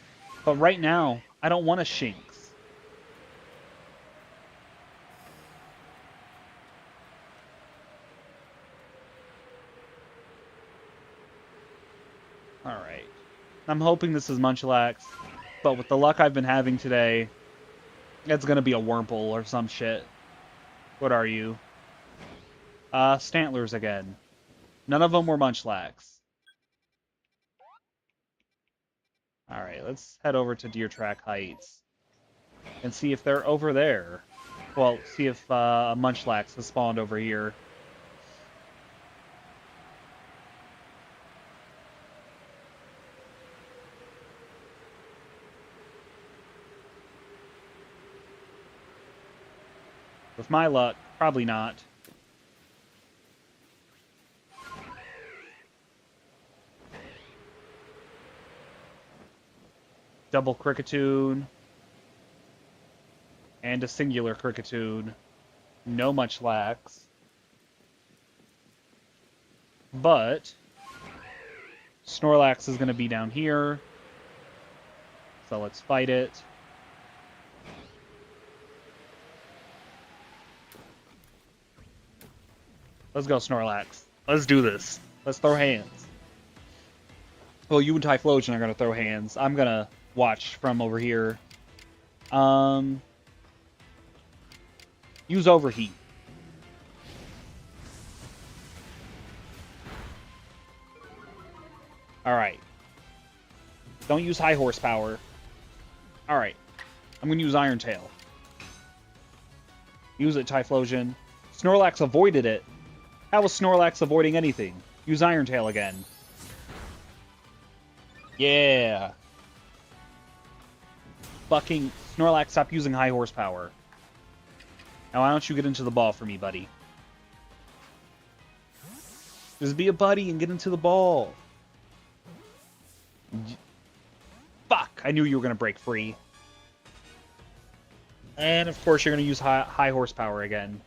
But right now, I don't want a Shinx. Alright. I'm hoping this is Munchlax, but with the luck I've been having today, it's gonna be a Wurmple or some shit. What are you? Stantlers again. None of them were Munchlax. Alright, let's head over to Deer Track Heights and see if they're over there. Well, see if Munchlax has spawned over here. With my luck, probably not. Double Kricketune. And a singular Kricketune. No Munchlax. But Snorlax is going to be down here. So let's fight it. Let's go, Snorlax. Let's do this. Let's throw hands. Well, you and Typhlosion are going to throw hands. I'm going to watch from over here. Use Overheat. Alright. Don't use High Horsepower. Alright. I'm going to use Iron Tail. Use it, Typhlosion. Snorlax avoided it. How was Snorlax avoiding anything? Use Iron Tail again. Yeah. Fucking Snorlax, stop using High Horsepower. Now why don't you get into the ball for me, buddy? Just be a buddy and get into the ball. Fuck! I knew you were going to break free. And of course you're going to use high horsepower again.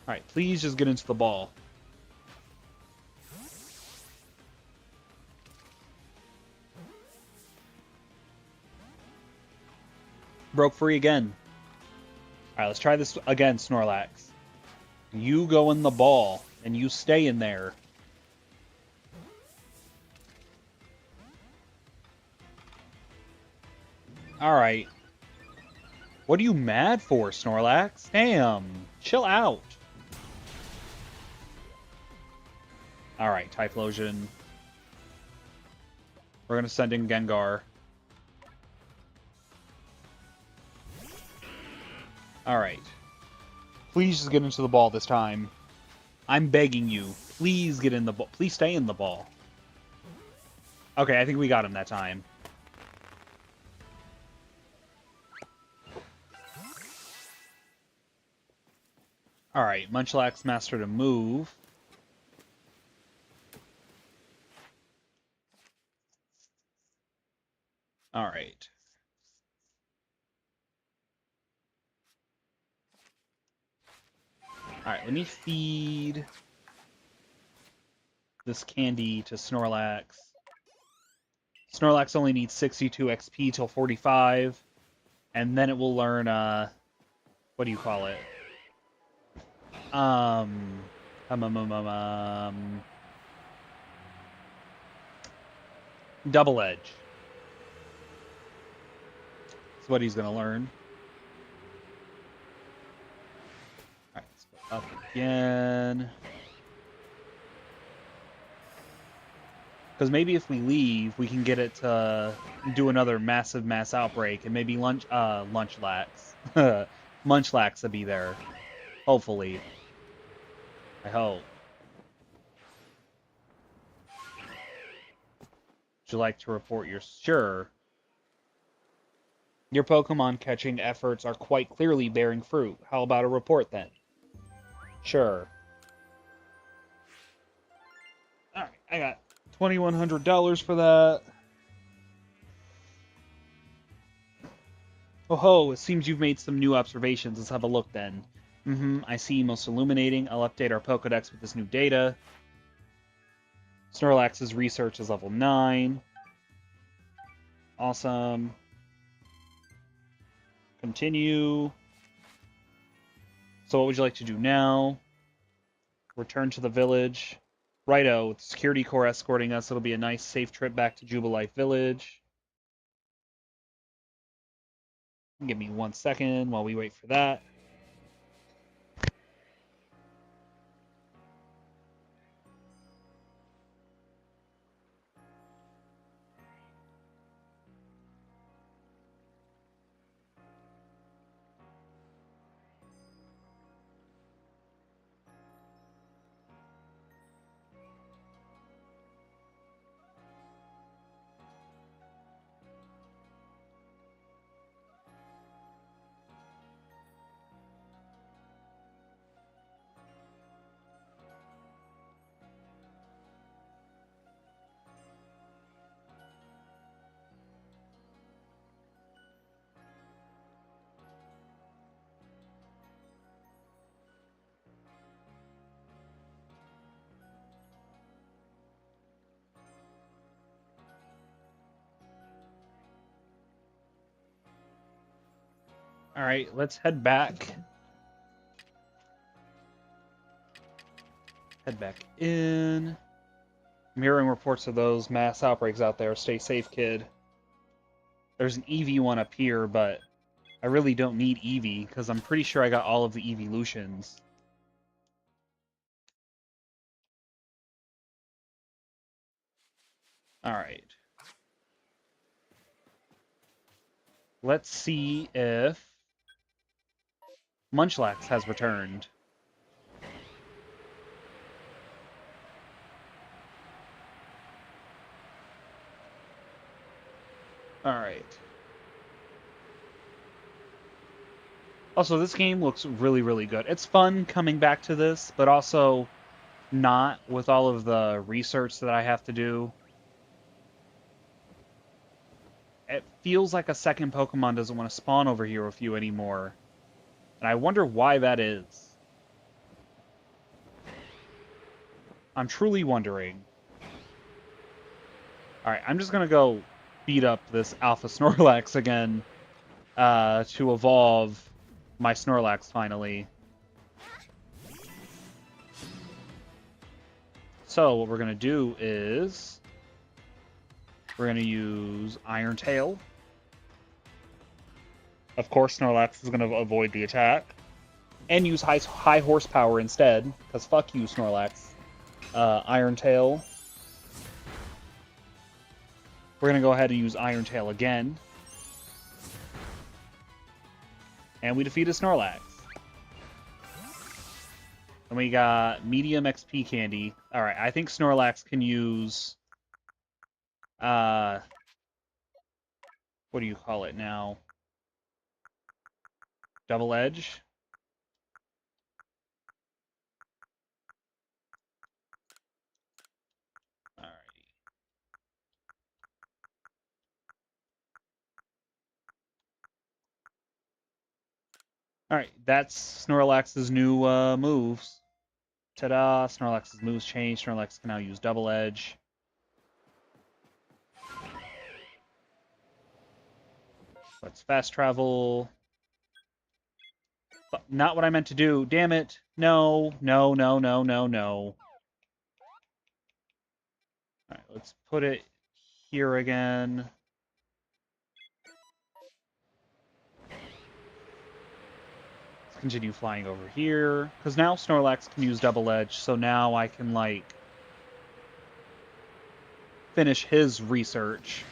Alright, please just get into the ball. Broke free again. Alright, let's try this again, Snorlax. You go in the ball, and you stay in there. Alright. What are you mad for, Snorlax? Damn. Chill out. Alright, Typhlosion. We're going to send in Gengar. Alright. Please just get into the ball this time. I'm begging you. Please get in the ball. Please stay in the ball. Okay, I think we got him that time. Alright, Munchlax mastered a move. Alright. Alright, let me feed this candy to Snorlax. Snorlax only needs 62 XP till 45, and then it will learn, what do you call it? Double Edge. That's what he's going to learn. Alright, let's go up again. Because maybe if we leave, we can get it to do another massive mass outbreak, and maybe Munchlax. Munchlax will be there. Hopefully. I hope. Would you like to report your... Sure. Your Pokemon catching efforts are quite clearly bearing fruit. How about a report then? Sure. Alright, I got $2,100 for that. Ho ho, it seems you've made some new observations. Let's have a look then. I see, most illuminating. I'll update our Pokedex with this new data. Snorlax's research is level 9. Awesome. Continue. So what would you like to do now? Return to the village. Righto, with the security corps escorting us, it'll be a nice, safe trip back to Jubilife Village. Give me 1 second while we wait for that. All right, let's head back. Head back in. I'm hearing reports of those mass outbreaks out there. Stay safe, kid. There's an Eevee one up here, but I really don't need Eevee because I'm pretty sure I got all of the evolutions. All right. Let's see if Munchlax has returned. All right. Also, this game looks really, really good. It's fun coming back to this, but also not with all of the research that I have to do. It feels like a second Pokemon doesn't want to spawn over here with you anymore. And I wonder why that is. I'm truly wondering. Alright, I'm just going to go beat up this Alpha Snorlax again to evolve my Snorlax finally. So what we're going to do is we're going to use Iron Tail. Of course, Snorlax is going to avoid the attack. And use high horsepower instead, because fuck you, Snorlax. Iron Tail. We're going to go ahead and use Iron Tail again. And we defeated Snorlax. And we got medium XP candy. Alright, I think Snorlax can use... what do you call it now? Double Edge? Alrighty. Alright, that's Snorlax's new moves. Ta-da! Snorlax's moves changed. Snorlax can now use Double Edge. Let's fast travel. Not what I meant to do. Damn it. No, no, no, no, no, no. Alright, let's put it here again. Let's continue flying over here. Because now Snorlax can use Double Edge, so now I can, like, finish his research.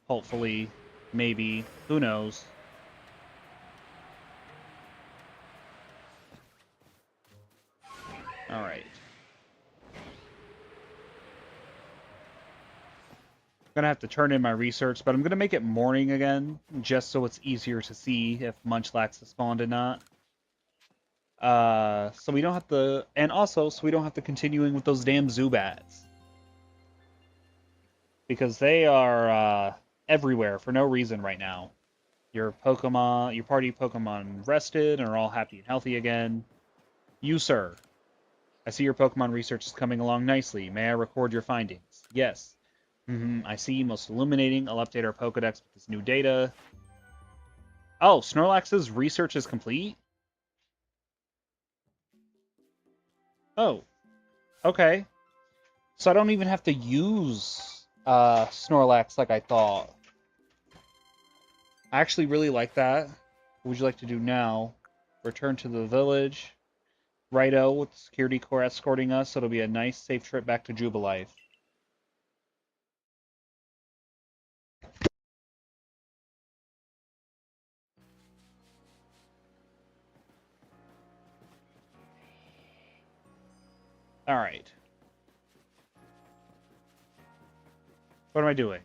Hopefully. Maybe. Who knows? Alright. I'm gonna have to turn in my research, but I'm gonna make it morning again, just so it's easier to see if Munchlax has spawned or not. So we don't have to... And also, so we don't have to continuing with those damn Zubats. Because they are, everywhere for no reason right now. Your party Pokemon rested and are all happy and healthy again. You, sir, I see your Pokemon research is coming along nicely. May I record your findings? Yes. I see. Most illuminating. I'll update our Pokedex with this new data. Oh, Snorlax's research is complete? Oh, okay. So I don't even have to use Snorlax like I thought. I actually really like that. What would you like to do now? Return to the village. Righto, with the security corps escorting us, it'll be a nice, safe trip back to Jubilife. Alright. What am I doing?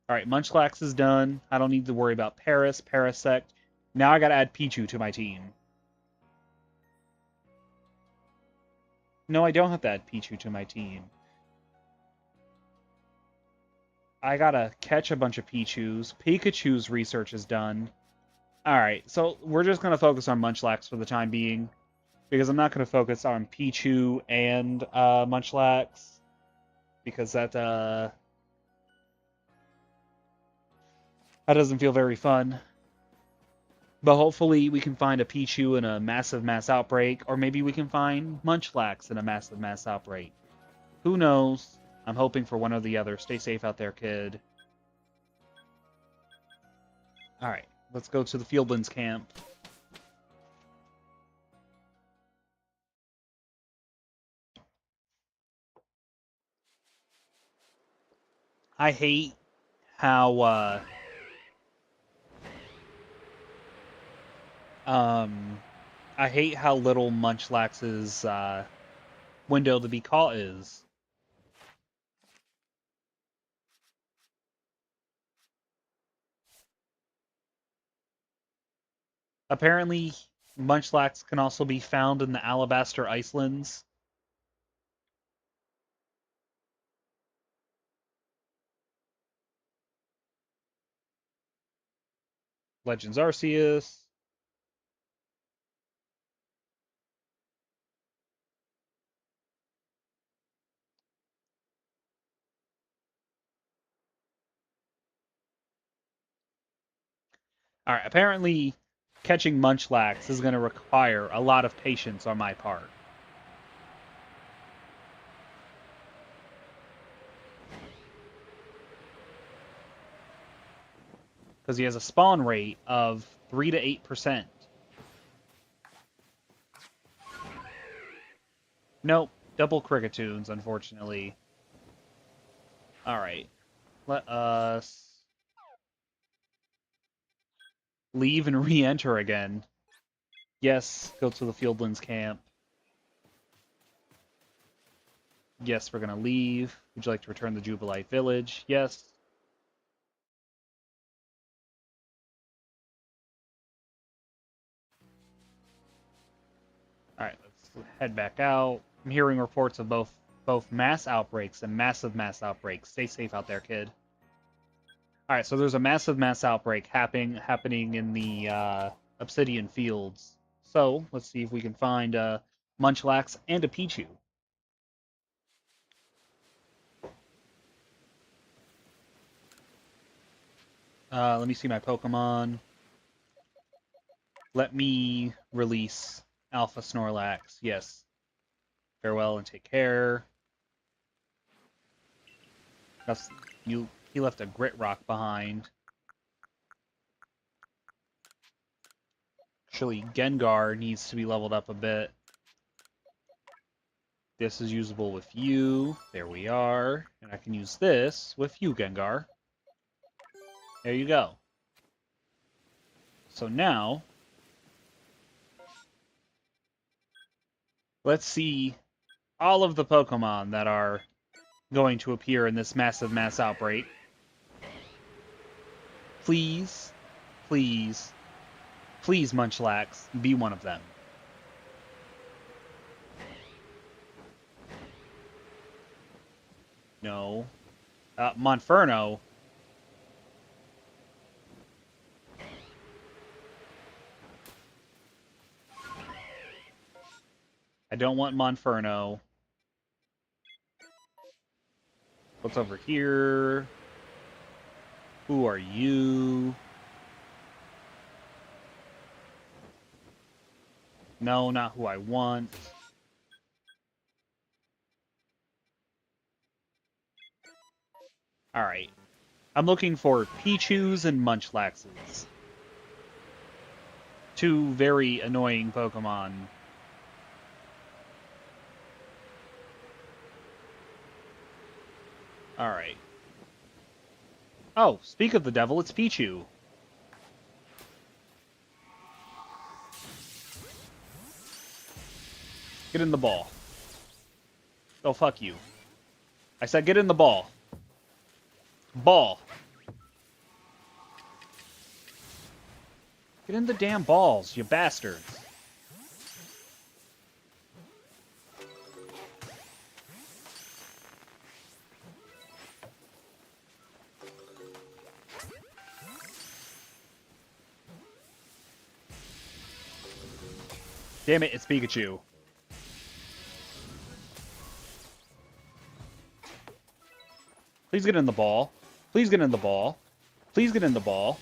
Alright, Munchlax is done. I don't need to worry about Paris, Parasect. Now I gotta add Pichu to my team. No, I don't have to add Pichu to my team. I gotta catch a bunch of Pichus. Pikachu's research is done. Alright, so we're just gonna focus on Munchlax for the time being. Because I'm not gonna focus on Pichu and Munchlax. Because that doesn't feel very fun. But hopefully we can find a Pichu in a massive mass outbreak, or maybe we can find Munchlax in a massive mass outbreak. Who knows? I'm hoping for one or the other. Stay safe out there, kid. Alright, let's go to the Fieldlands camp. I hate how, I hate how little Munchlax's, window to be caught is. Apparently, Munchlax can also be found in the Alabaster Icelands. Legends Arceus. Alright, apparently catching Munchlax is going to require a lot of patience on my part. Because he has a spawn rate of 3 to 8%. Nope, double Krickettoons, unfortunately. Alright, let us leave and re-enter again. Yes, go to the Fieldlands camp. Yes, we're going to leave. Would you like to return to Jubilife Village? Yes. Alright, let's head back out. I'm hearing reports of both mass outbreaks and massive mass outbreaks. Stay safe out there, kid. Alright, so there's a massive mass outbreak happening in the Obsidian Fields. So, let's see if we can find Munchlax and a Pichu. Let me see my Pokemon. Let me release Alpha Snorlax. Yes. Farewell and take care. He left a Grit Rock behind. Actually, Gengar needs to be leveled up a bit. This is usable with you. There we are. And I can use this with you, Gengar. There you go. So now, let's see all of the Pokemon that are going to appear in this massive mass outbreak. Please, please, please, Munchlax, be one of them. No. Monferno. I don't want Monferno. What's over here? Who are you? No, not who I want. Alright. I'm looking for Pichus and Munchlaxes. Two very annoying Pokemon. Alright. Oh, speak of the devil, it's Pichu. Get in the ball. Oh, fuck you. I said get in the ball. Ball. Get in the damn balls, you bastards. Damn it, it's Pikachu. Please get in the ball. Please get in the ball. Please get in the ball.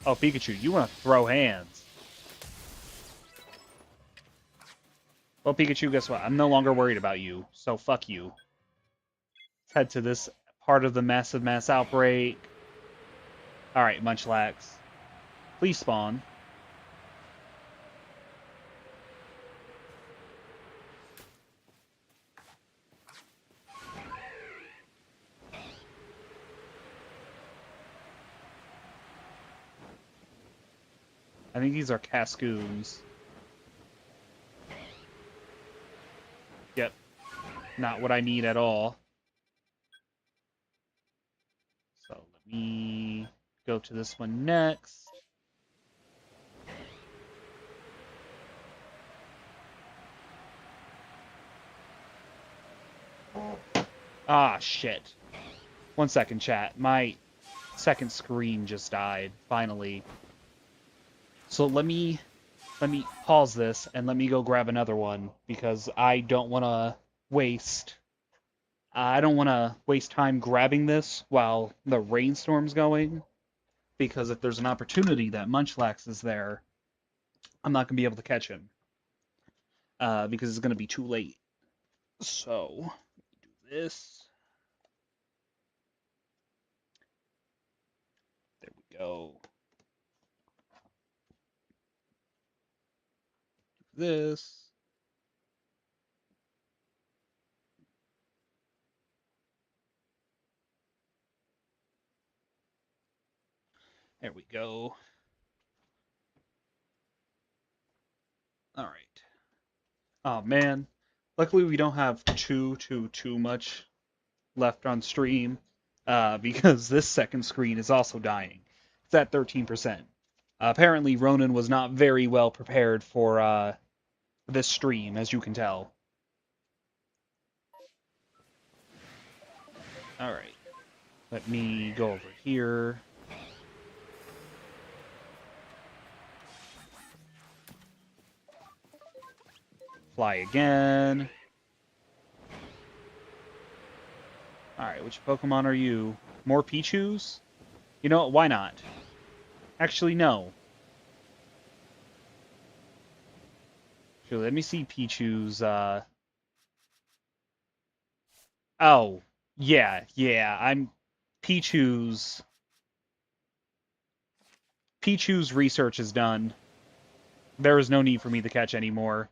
Oh, Pikachu, you want to throw hands. Well, Pikachu, guess what? I'm no longer worried about you, so fuck you. Let's head to this part of the massive mass outbreak. Alright, Munchlax. Please spawn. I think these are Cascoons. Yep. Not what I need at all. So let me go to this one next. Ah, shit. 1 second, chat. My second screen just died, finally. So let me pause this and let me go grab another one because I don't want to waste time grabbing this while the rainstorm's going, because if there's an opportunity that Munchlax is there, I'm not going to be able to catch him because it's going to be too late. So, do this. There we go. Do this. There we go. All right. Oh man. Luckily we don't have too much left on stream because this second screen is also dying. It's at 13%. Apparently Ronin was not very well prepared for this stream, as you can tell. All right. Let me go over here. Fly again. Alright, which Pokemon are you? More Pichus? You know what, why not? Actually, no. Here, let me see Pichu's, Oh, yeah, I'm... Pichu's research is done. There is no need for me to catch anymore.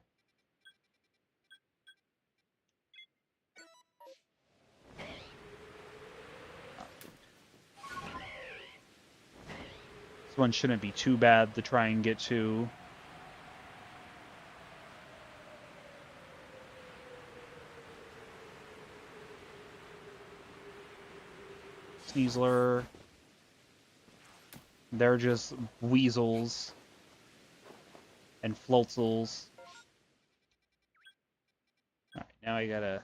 This one shouldn't be too bad to try and get to. Sneasler. They're just weasels and floatzels. now I gotta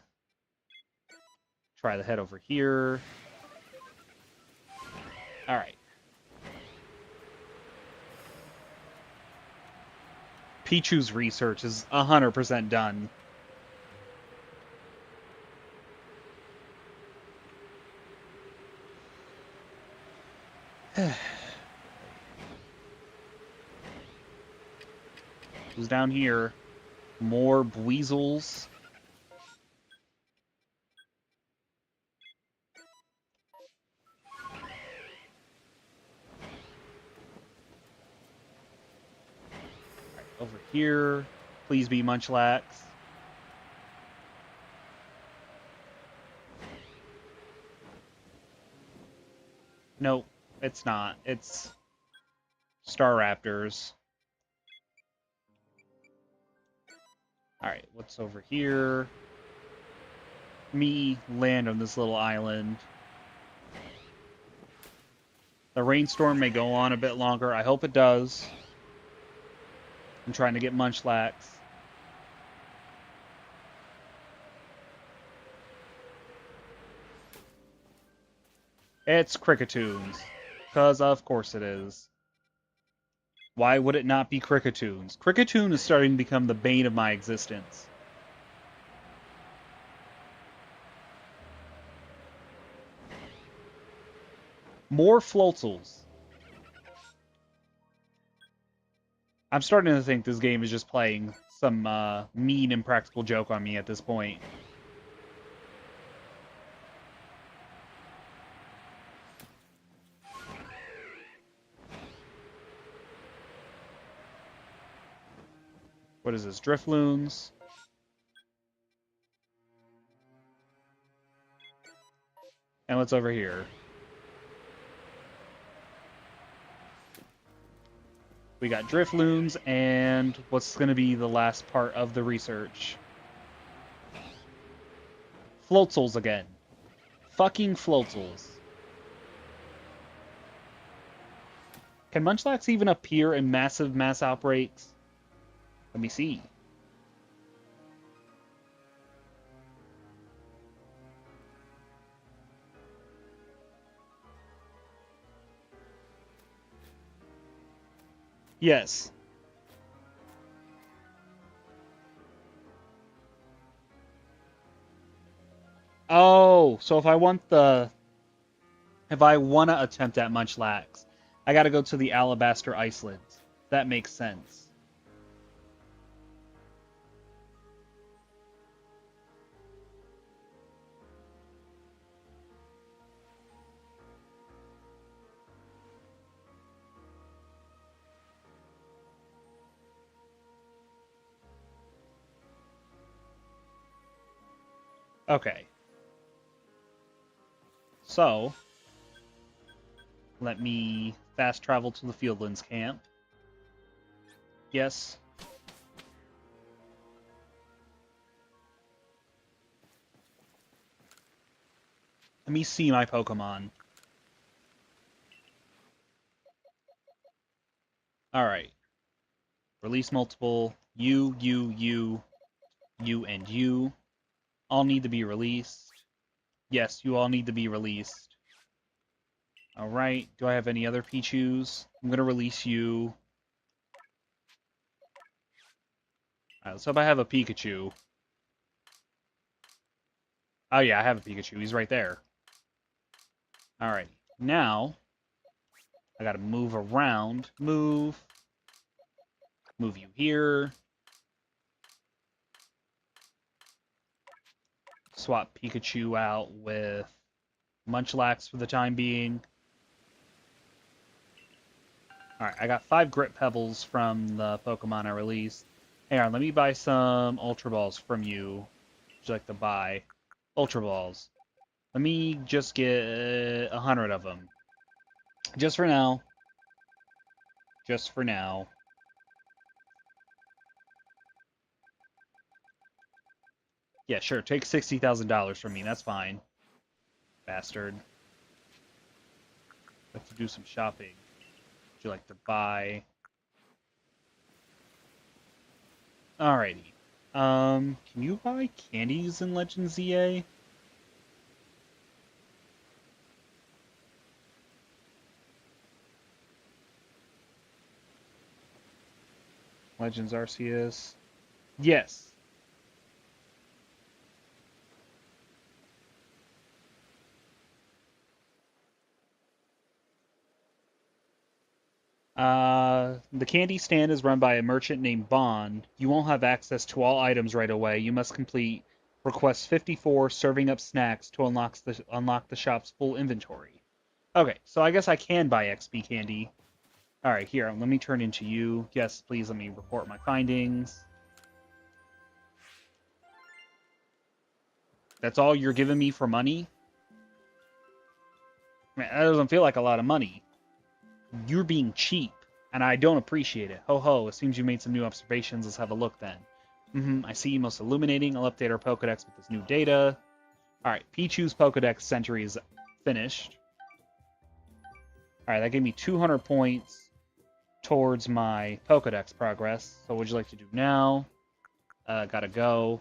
try the head over here. Alright. Pichu's research is 100% done. Who's down here? More Buizel's. Right, over here. Please be Munchlax. Nope, it's not. It's Staraptors. Alright, what's over here? Me land on this little island. The rainstorm may go on a bit longer. I hope it does. I'm trying to get Munchlax. It's Cricketoons. Because of course it is. Why would it not be Cricketoons? Cricketoon is starting to become the bane of my existence. More Floatzels. I'm starting to think this game is just playing some mean, impractical joke on me at this point. What is this? Drifloons? And what's over here? We got Drifloons, and what's going to be the last part of the research? Floatzels again. Fucking Floatzels. Can Munchlax even appear in massive mass outbreaks? Let me see. Yes. Oh, so if I want to attempt at Munchlax, I gotta go to the Alabaster Iceland. That makes sense. Okay. So, let me fast travel to the Fieldlands camp. Yes. Let me see my Pokemon. Alright. Release multiple. You, and you. All need to be released. Yes, you all need to be released. Alright. Do I have any other Pichus? I'm going to release you. Alright, let's hope I have a Pikachu. Oh yeah, I have a Pikachu. He's right there. Alright. Now, I gotta move around. Move. Move you here. Swap Pikachu out with Munchlax for the time being. Alright, I got 5 Grit Pebbles from the Pokemon I released. Hang on, let me buy some Ultra Balls from you. Would you like to buy? Ultra Balls. Let me just get 100 of them. Just for now. Just for now. Yeah, sure, take $60,000 from me, that's fine. Bastard. Have to do some shopping. Would you like to buy? Alrighty. Can you buy candies in Legends ZA? Legends Arceus. Yes. The candy stand is run by a merchant named Bond. You won't have access to all items right away. You must complete request 54, serving up snacks, to unlock the shop's full inventory. Okay, so I guess I can buy XP candy. All right, here, let me turn into you. Yes, please let me report my findings. That's all you're giving me for money? Man, that doesn't feel like a lot of money. You're being cheap, and I don't appreciate it. Ho ho, it seems you made some new observations. Let's have a look then. I see, most illuminating. I'll update our Pokedex with this new data. Alright, Pichu's Pokedex Century is finished. Alright, that gave me 200 points towards my Pokedex progress. So what would you like to do now? Gotta go.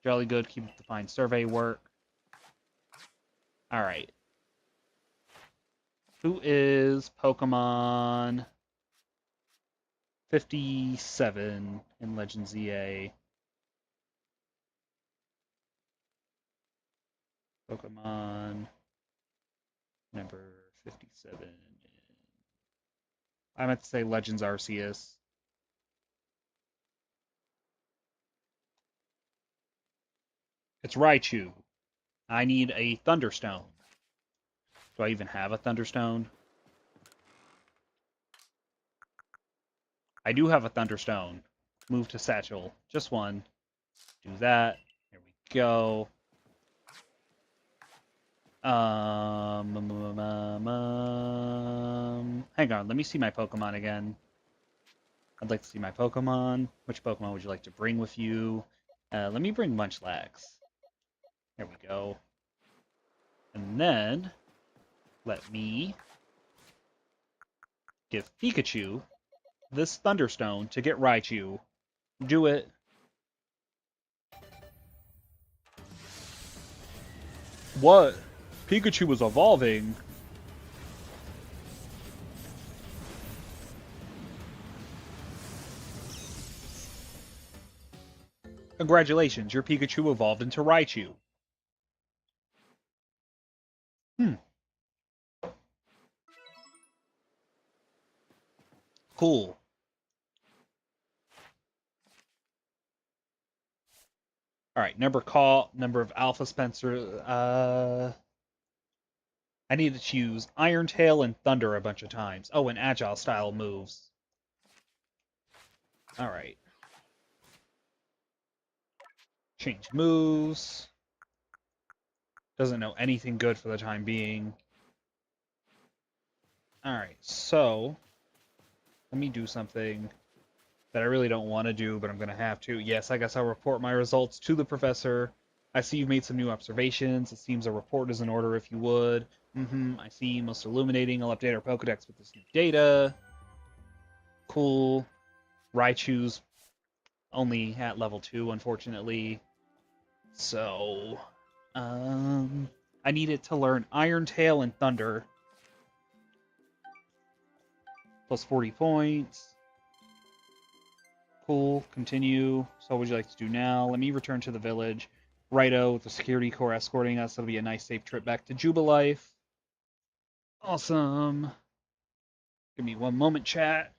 Jolly good, keep the fine survey work. Alright. Who is Pokemon 57 in Legends EA? Pokemon number 57. I meant to say Legends Arceus. It's Raichu. I need a Thunderstone. Do I even have a Thunderstone? I do have a Thunderstone. Move to Satchel. Just one. Do that. There we go. Hang on. Let me see my Pokemon again. I'd like to see my Pokemon. Which Pokemon would you like to bring with you? Let me bring Munchlax. There we go. And then, let me give Pikachu this Thunderstone to get Raichu. Do it. What? Pikachu was evolving. Congratulations, your Pikachu evolved into Raichu. Hmm, cool. All right, number of Alpha Spencer. I need to choose Iron Tail and Thunder a bunch of times. Oh, and Agile style moves. All right. Change moves. Doesn't know anything good for the time being. All right, so let me do something that I really don't want to do, but I'm going to have to. Yes, I guess I'll report my results to the professor. I see you've made some new observations. It seems a report is in order if you would. I see. Most illuminating. I'll update our Pokedex with this new data. Cool. Raichu's only at level 2, unfortunately. So, I needed to learn Iron Tail and Thunder. Plus 40 points. Cool. Continue. So what would you like to do now? Let me return to the village. Righto, with the security corps escorting us. It'll be a nice, safe trip back to Jubilife. Awesome. Give me one moment, chat.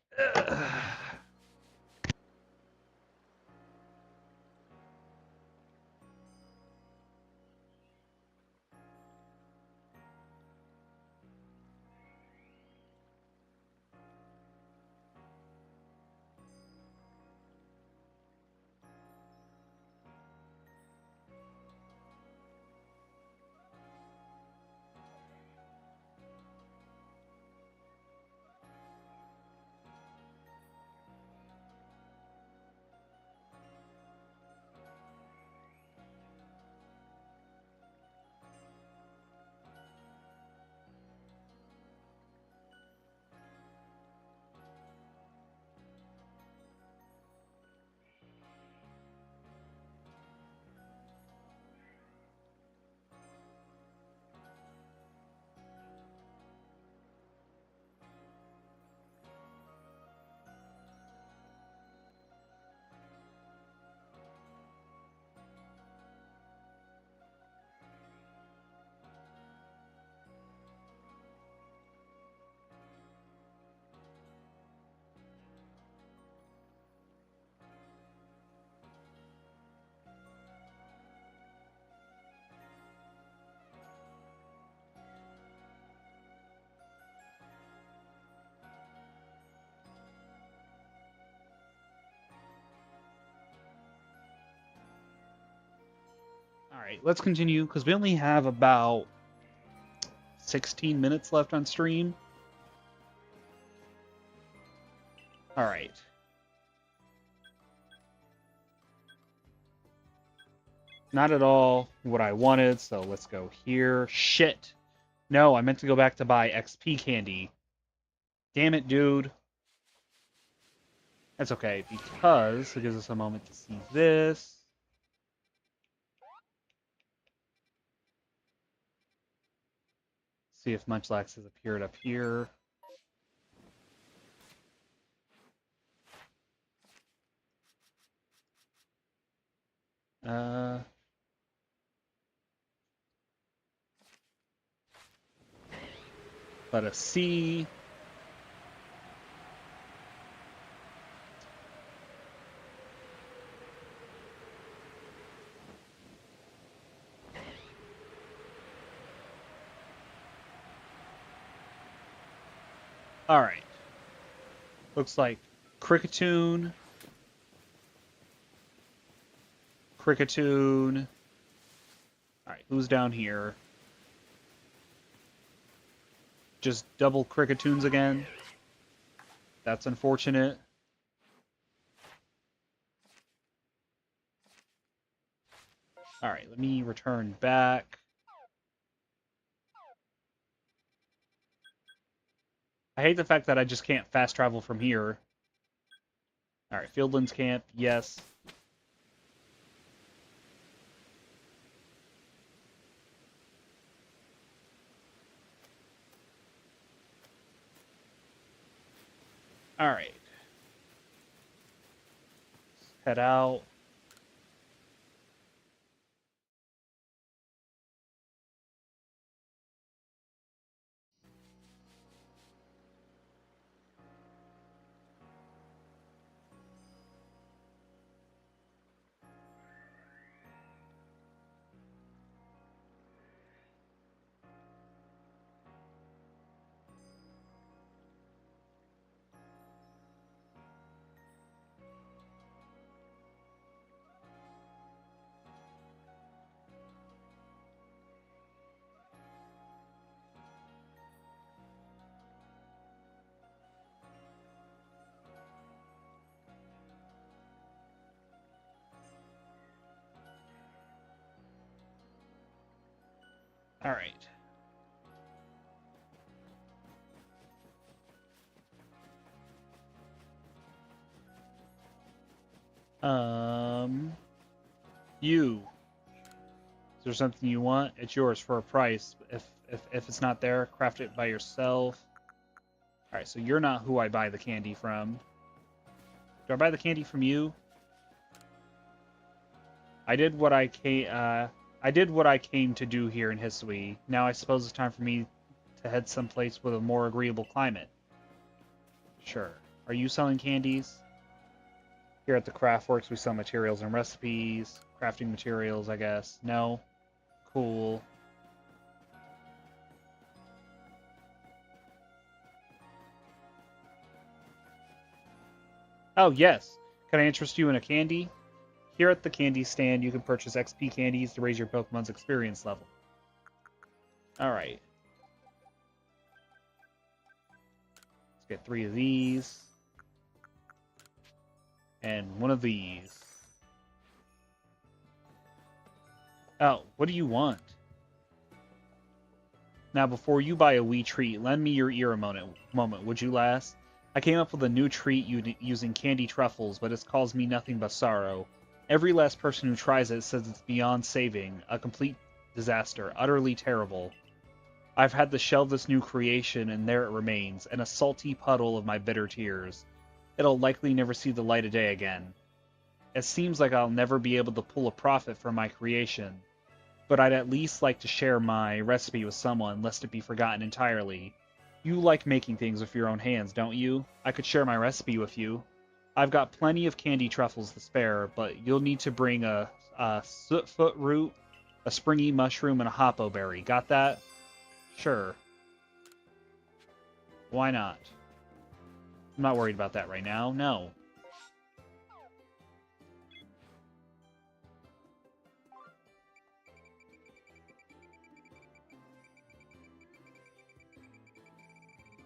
Alright, let's continue, because we only have about 16 minutes left on stream. Alright. Not at all what I wanted, so let's go here. Shit! No, I meant to go back to buy XP candy. Damn it, dude. That's okay, because it gives us a moment to see this. See if Munchlax has appeared up here. Let us see. Alright. Looks like Kricketune. Kricketune. Alright, who's down here? Just double Kricketoons again. That's unfortunate. Alright, let me return back. I hate the fact that I just can't fast travel from here. Alright, Fieldlands Camp, yes. Alright. Head out. Alright. You. Is there something you want? It's yours for a price. If it's not there, craft it by yourself. Alright, so you're not who I buy the candy from. Do I buy the candy from you? I did what I came to do here in Hisui. Now I suppose it's time for me to head someplace with a more agreeable climate. Sure. Are you selling candies? Here at the Craftworks, we sell materials and recipes. Crafting materials, I guess. No? Cool. Oh, yes. Can I interest you in a candy? Here at the candy stand, you can purchase XP candies to raise your Pokemon's experience level. Alright. Let's get 3 of these. And 1 of these. Oh, what do you want? Now, before you buy a wee treat, lend me your ear a moment, would you, lass? I came up with a new treat using candy truffles, but it's caused me nothing but sorrow. Every last person who tries it says it's beyond saving, a complete disaster, utterly terrible. I've had to shelve this new creation, and there it remains, in a salty puddle of my bitter tears. It'll likely never see the light of day again. It seems like I'll never be able to pull a profit from my creation, but I'd at least like to share my recipe with someone, lest it be forgotten entirely. You like making things with your own hands, don't you? I could share my recipe with you. I've got plenty of candy truffles to spare, but you'll need to bring a sootfoot root, a springy mushroom, and a hoppo berry. Got that? Sure. Why not? I'm not worried about that right now. No.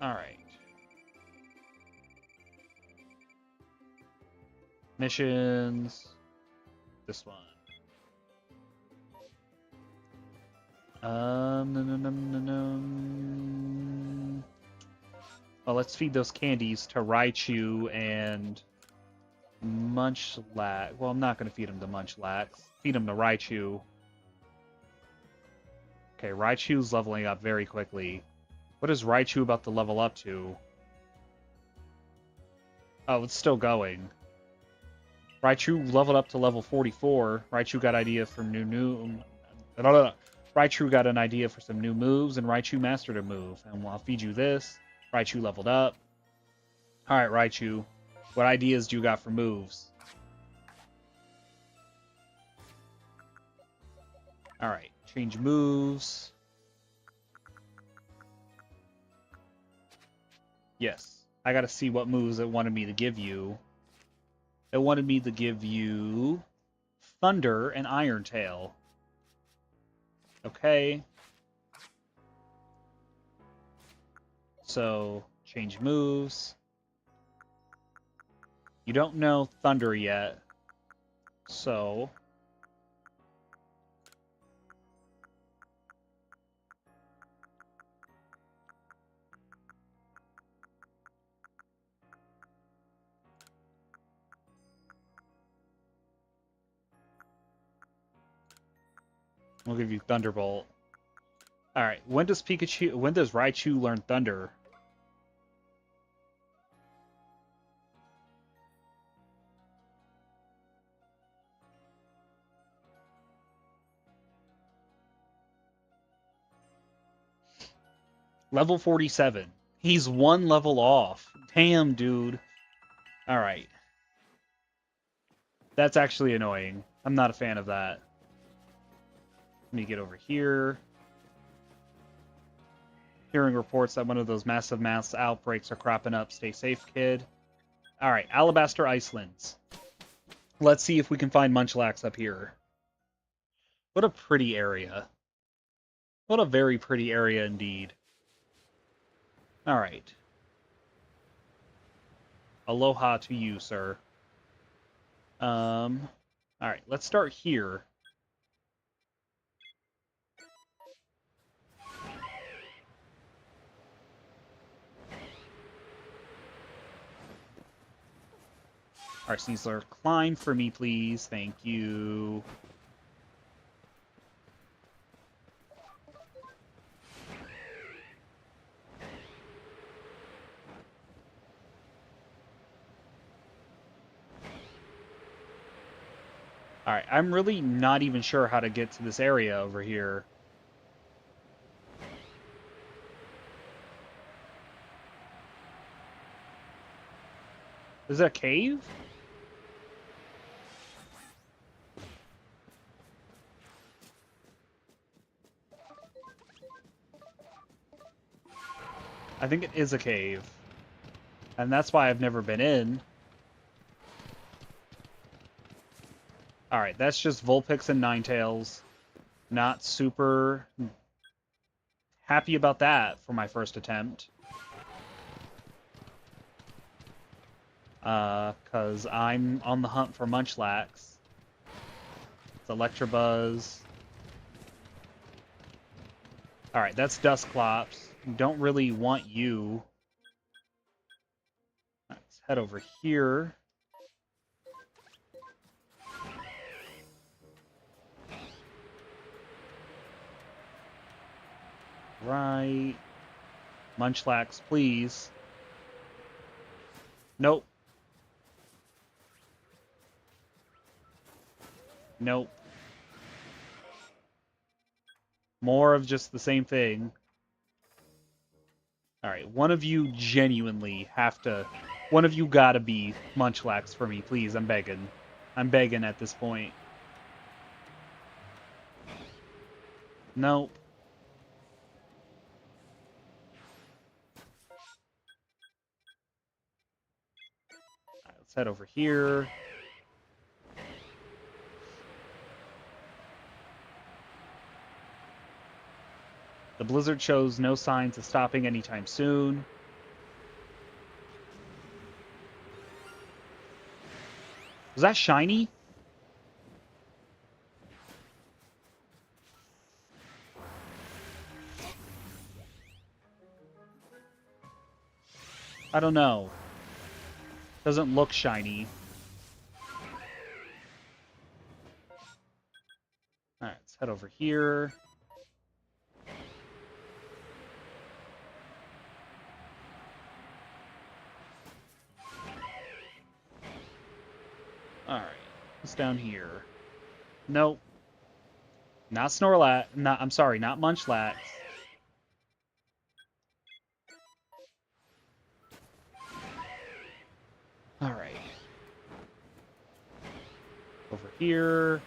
Alright. Missions. This one. No. Well, let's feed those candies to Raichu and Munchlax. Well, I'm not going to feed him to Munchlax. Feed him to Raichu. Okay, Raichu's leveling up very quickly. What is Raichu about to level up to? Oh, it's still going. Raichu leveled up to level 44. Raichu got idea from Raichu got an idea for some new moves, and Raichu mastered a move. And I'll feed you this. Raichu leveled up. Alright, Raichu. What ideas do you got for moves? Alright, change moves. Yes. I gotta see what moves it wanted me to give you. It wanted me to give you Thunder and Iron Tail. Okay. So, change moves. You don't know Thunder yet. So... we'll give you Thunderbolt. Alright, when does Raichu learn Thunder? Level 47. He's one level off. Damn, dude. Alright. That's actually annoying. I'm not a fan of that. Let me get over here. Hearing reports that one of those massive mass outbreaks are cropping up. Stay safe, kid. Alright, Alabaster Icelands. Let's see if we can find Munchlax up here. What a pretty area. What a very pretty area indeed. Alright. Aloha to you, sir. Alright, let's start here. Arceus, climb for me, please. Thank you. Alright, I'm really not even sure how to get to this area over here. Is that a cave? I think it is a cave. And that's why I've never been in. Alright, that's just Vulpix and Ninetales. Not super happy about that for my first attempt. Because I'm on the hunt for Munchlax. It's Electabuzz. Alright, that's Dusclops. Don't really want you. Let's head over here. Right. Munchlax, please. Nope. Nope. More of just the same thing. Alright, one of you genuinely have to... One of you gotta be Munchlax for me, please. I'm begging. I'm begging at this point. Nope. Alright, let's head over here. The blizzard shows no signs of stopping anytime soon. Was that shiny? I don't know. Doesn't look shiny. Alright, let's head over here. Alright, what's down here? Nope. Not Snorlax. I'm sorry, not Munchlax. Alright. Over here.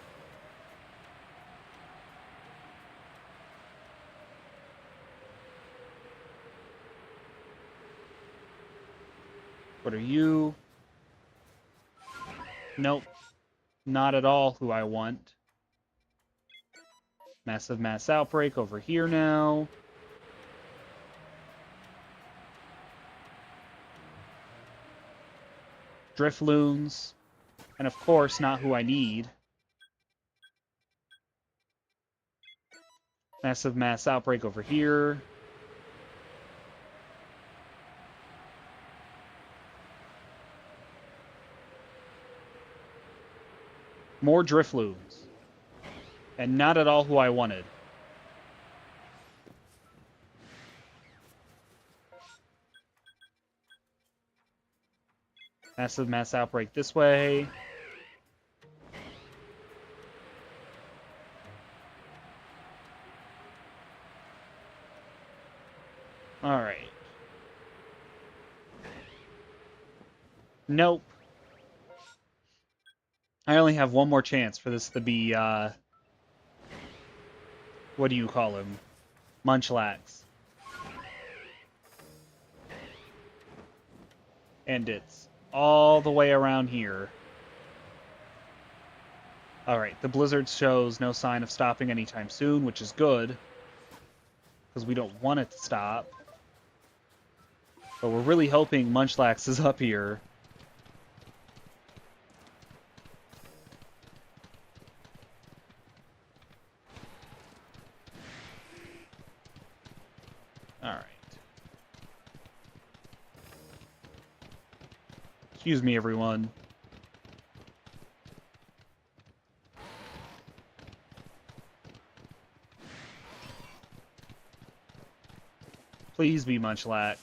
What are you? Nope. Not at all who I want. Massive Mass Outbreak over here now. Drifloons. And of course, not who I need. Massive Mass Outbreak over here. More Drifloons. And not at all who I wanted. Massive Mass Outbreak this way. Alright. Nope. I only have one more chance for this to be, what do you call him? Munchlax. And it's all the way around here. Alright, the blizzard shows no sign of stopping anytime soon, which is good. Because we don't want it to stop. But we're really hoping Munchlax is up here. Alright. Excuse me, everyone. Please be Munchlax.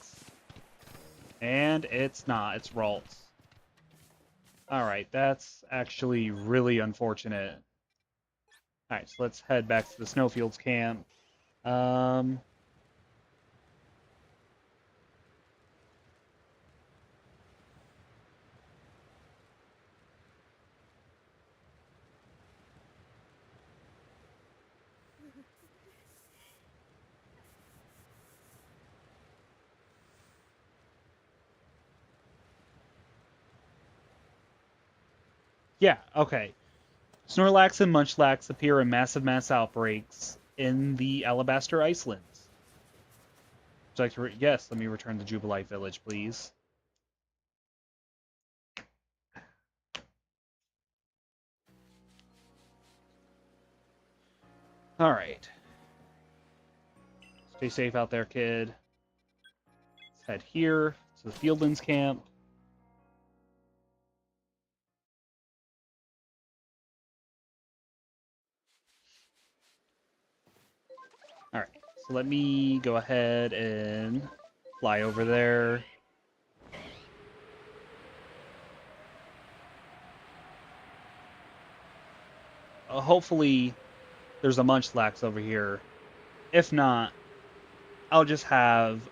And it's not. It's Ralts. Alright, that's actually really unfortunate. Alright, so let's head back to the Snowfields camp. Yeah, okay. Snorlax and Munchlax appear in massive mass outbreaks in the Alabaster Icelands. Would you like to yes, let me return to Jubilite Village, please. Alright. Stay safe out there, kid. Let's head here to the Fieldlands camp. Alright, so let me go ahead and fly over there. Hopefully, there's a Munchlax over here. If not, I'll just have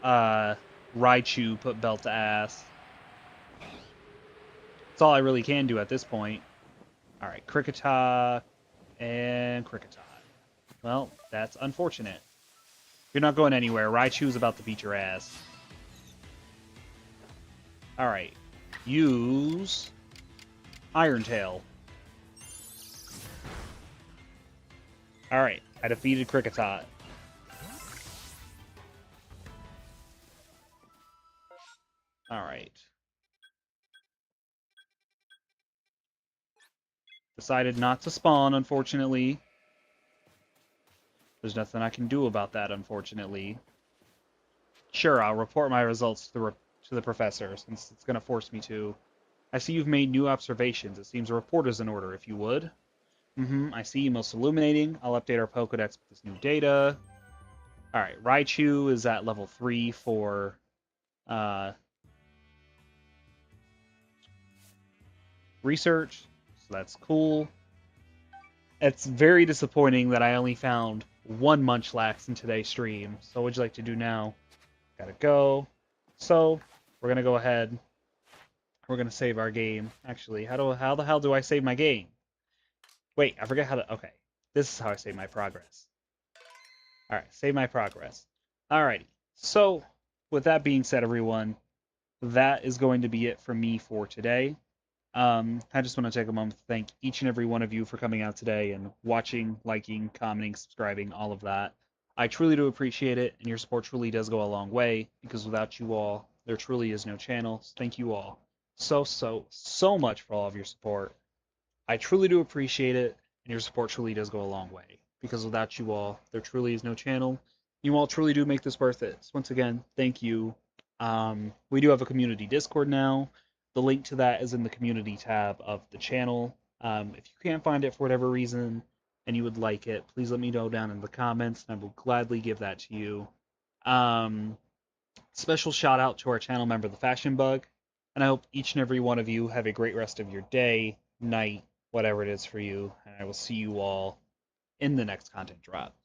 Raichu put belt to ass. That's all I really can do at this point. Alright, Kricketot and Kricketot. Well, that's unfortunate. You're not going anywhere. Raichu's about to beat your ass. Alright. Use Iron Tail. Alright, I defeated Kricketot. Alright. Decided not to spawn, unfortunately. There's nothing I can do about that, unfortunately. Sure, I'll report my results to the professor, since it's going to force me to. I see you've made new observations. It seems a report is in order, if you would. I see. Most illuminating. I'll update our Pokedex with this new data. Alright, Raichu is at level 3 for uh, research, so that's cool. It's very disappointing that I only found one Munchlax in today's stream. So what would you like to do now? Gotta go. So we're gonna go ahead. We're gonna save our game. Actually, how the hell do I save my game? Wait, I forget how to. Okay, this is how I save my progress. All right, save my progress. Alrighty. So with that being said, everyone, that is going to be it from me for today. I just want to take a moment to thank each and every one of you for coming out today and watching, liking, commenting, subscribing, all of that. I truly do appreciate it, and your support truly does go a long way, because without you all, there truly is no channel. So thank you all so much for all of your support. I truly do appreciate it, and your support truly does go a long way, because without you all, there truly is no channel. You all truly do make this worth it. So once again, thank you. We do have a community Discord now. The link to that is in the community tab of the channel. If you can't find it for whatever reason and you would like it, please let me know down in the comments, and I will gladly give that to you. Um, Special shout out to our channel member, the Fashion Bug, and I hope each and every one of you have a great rest of your day, night, whatever it is for you, and I will see you all in the next content drop.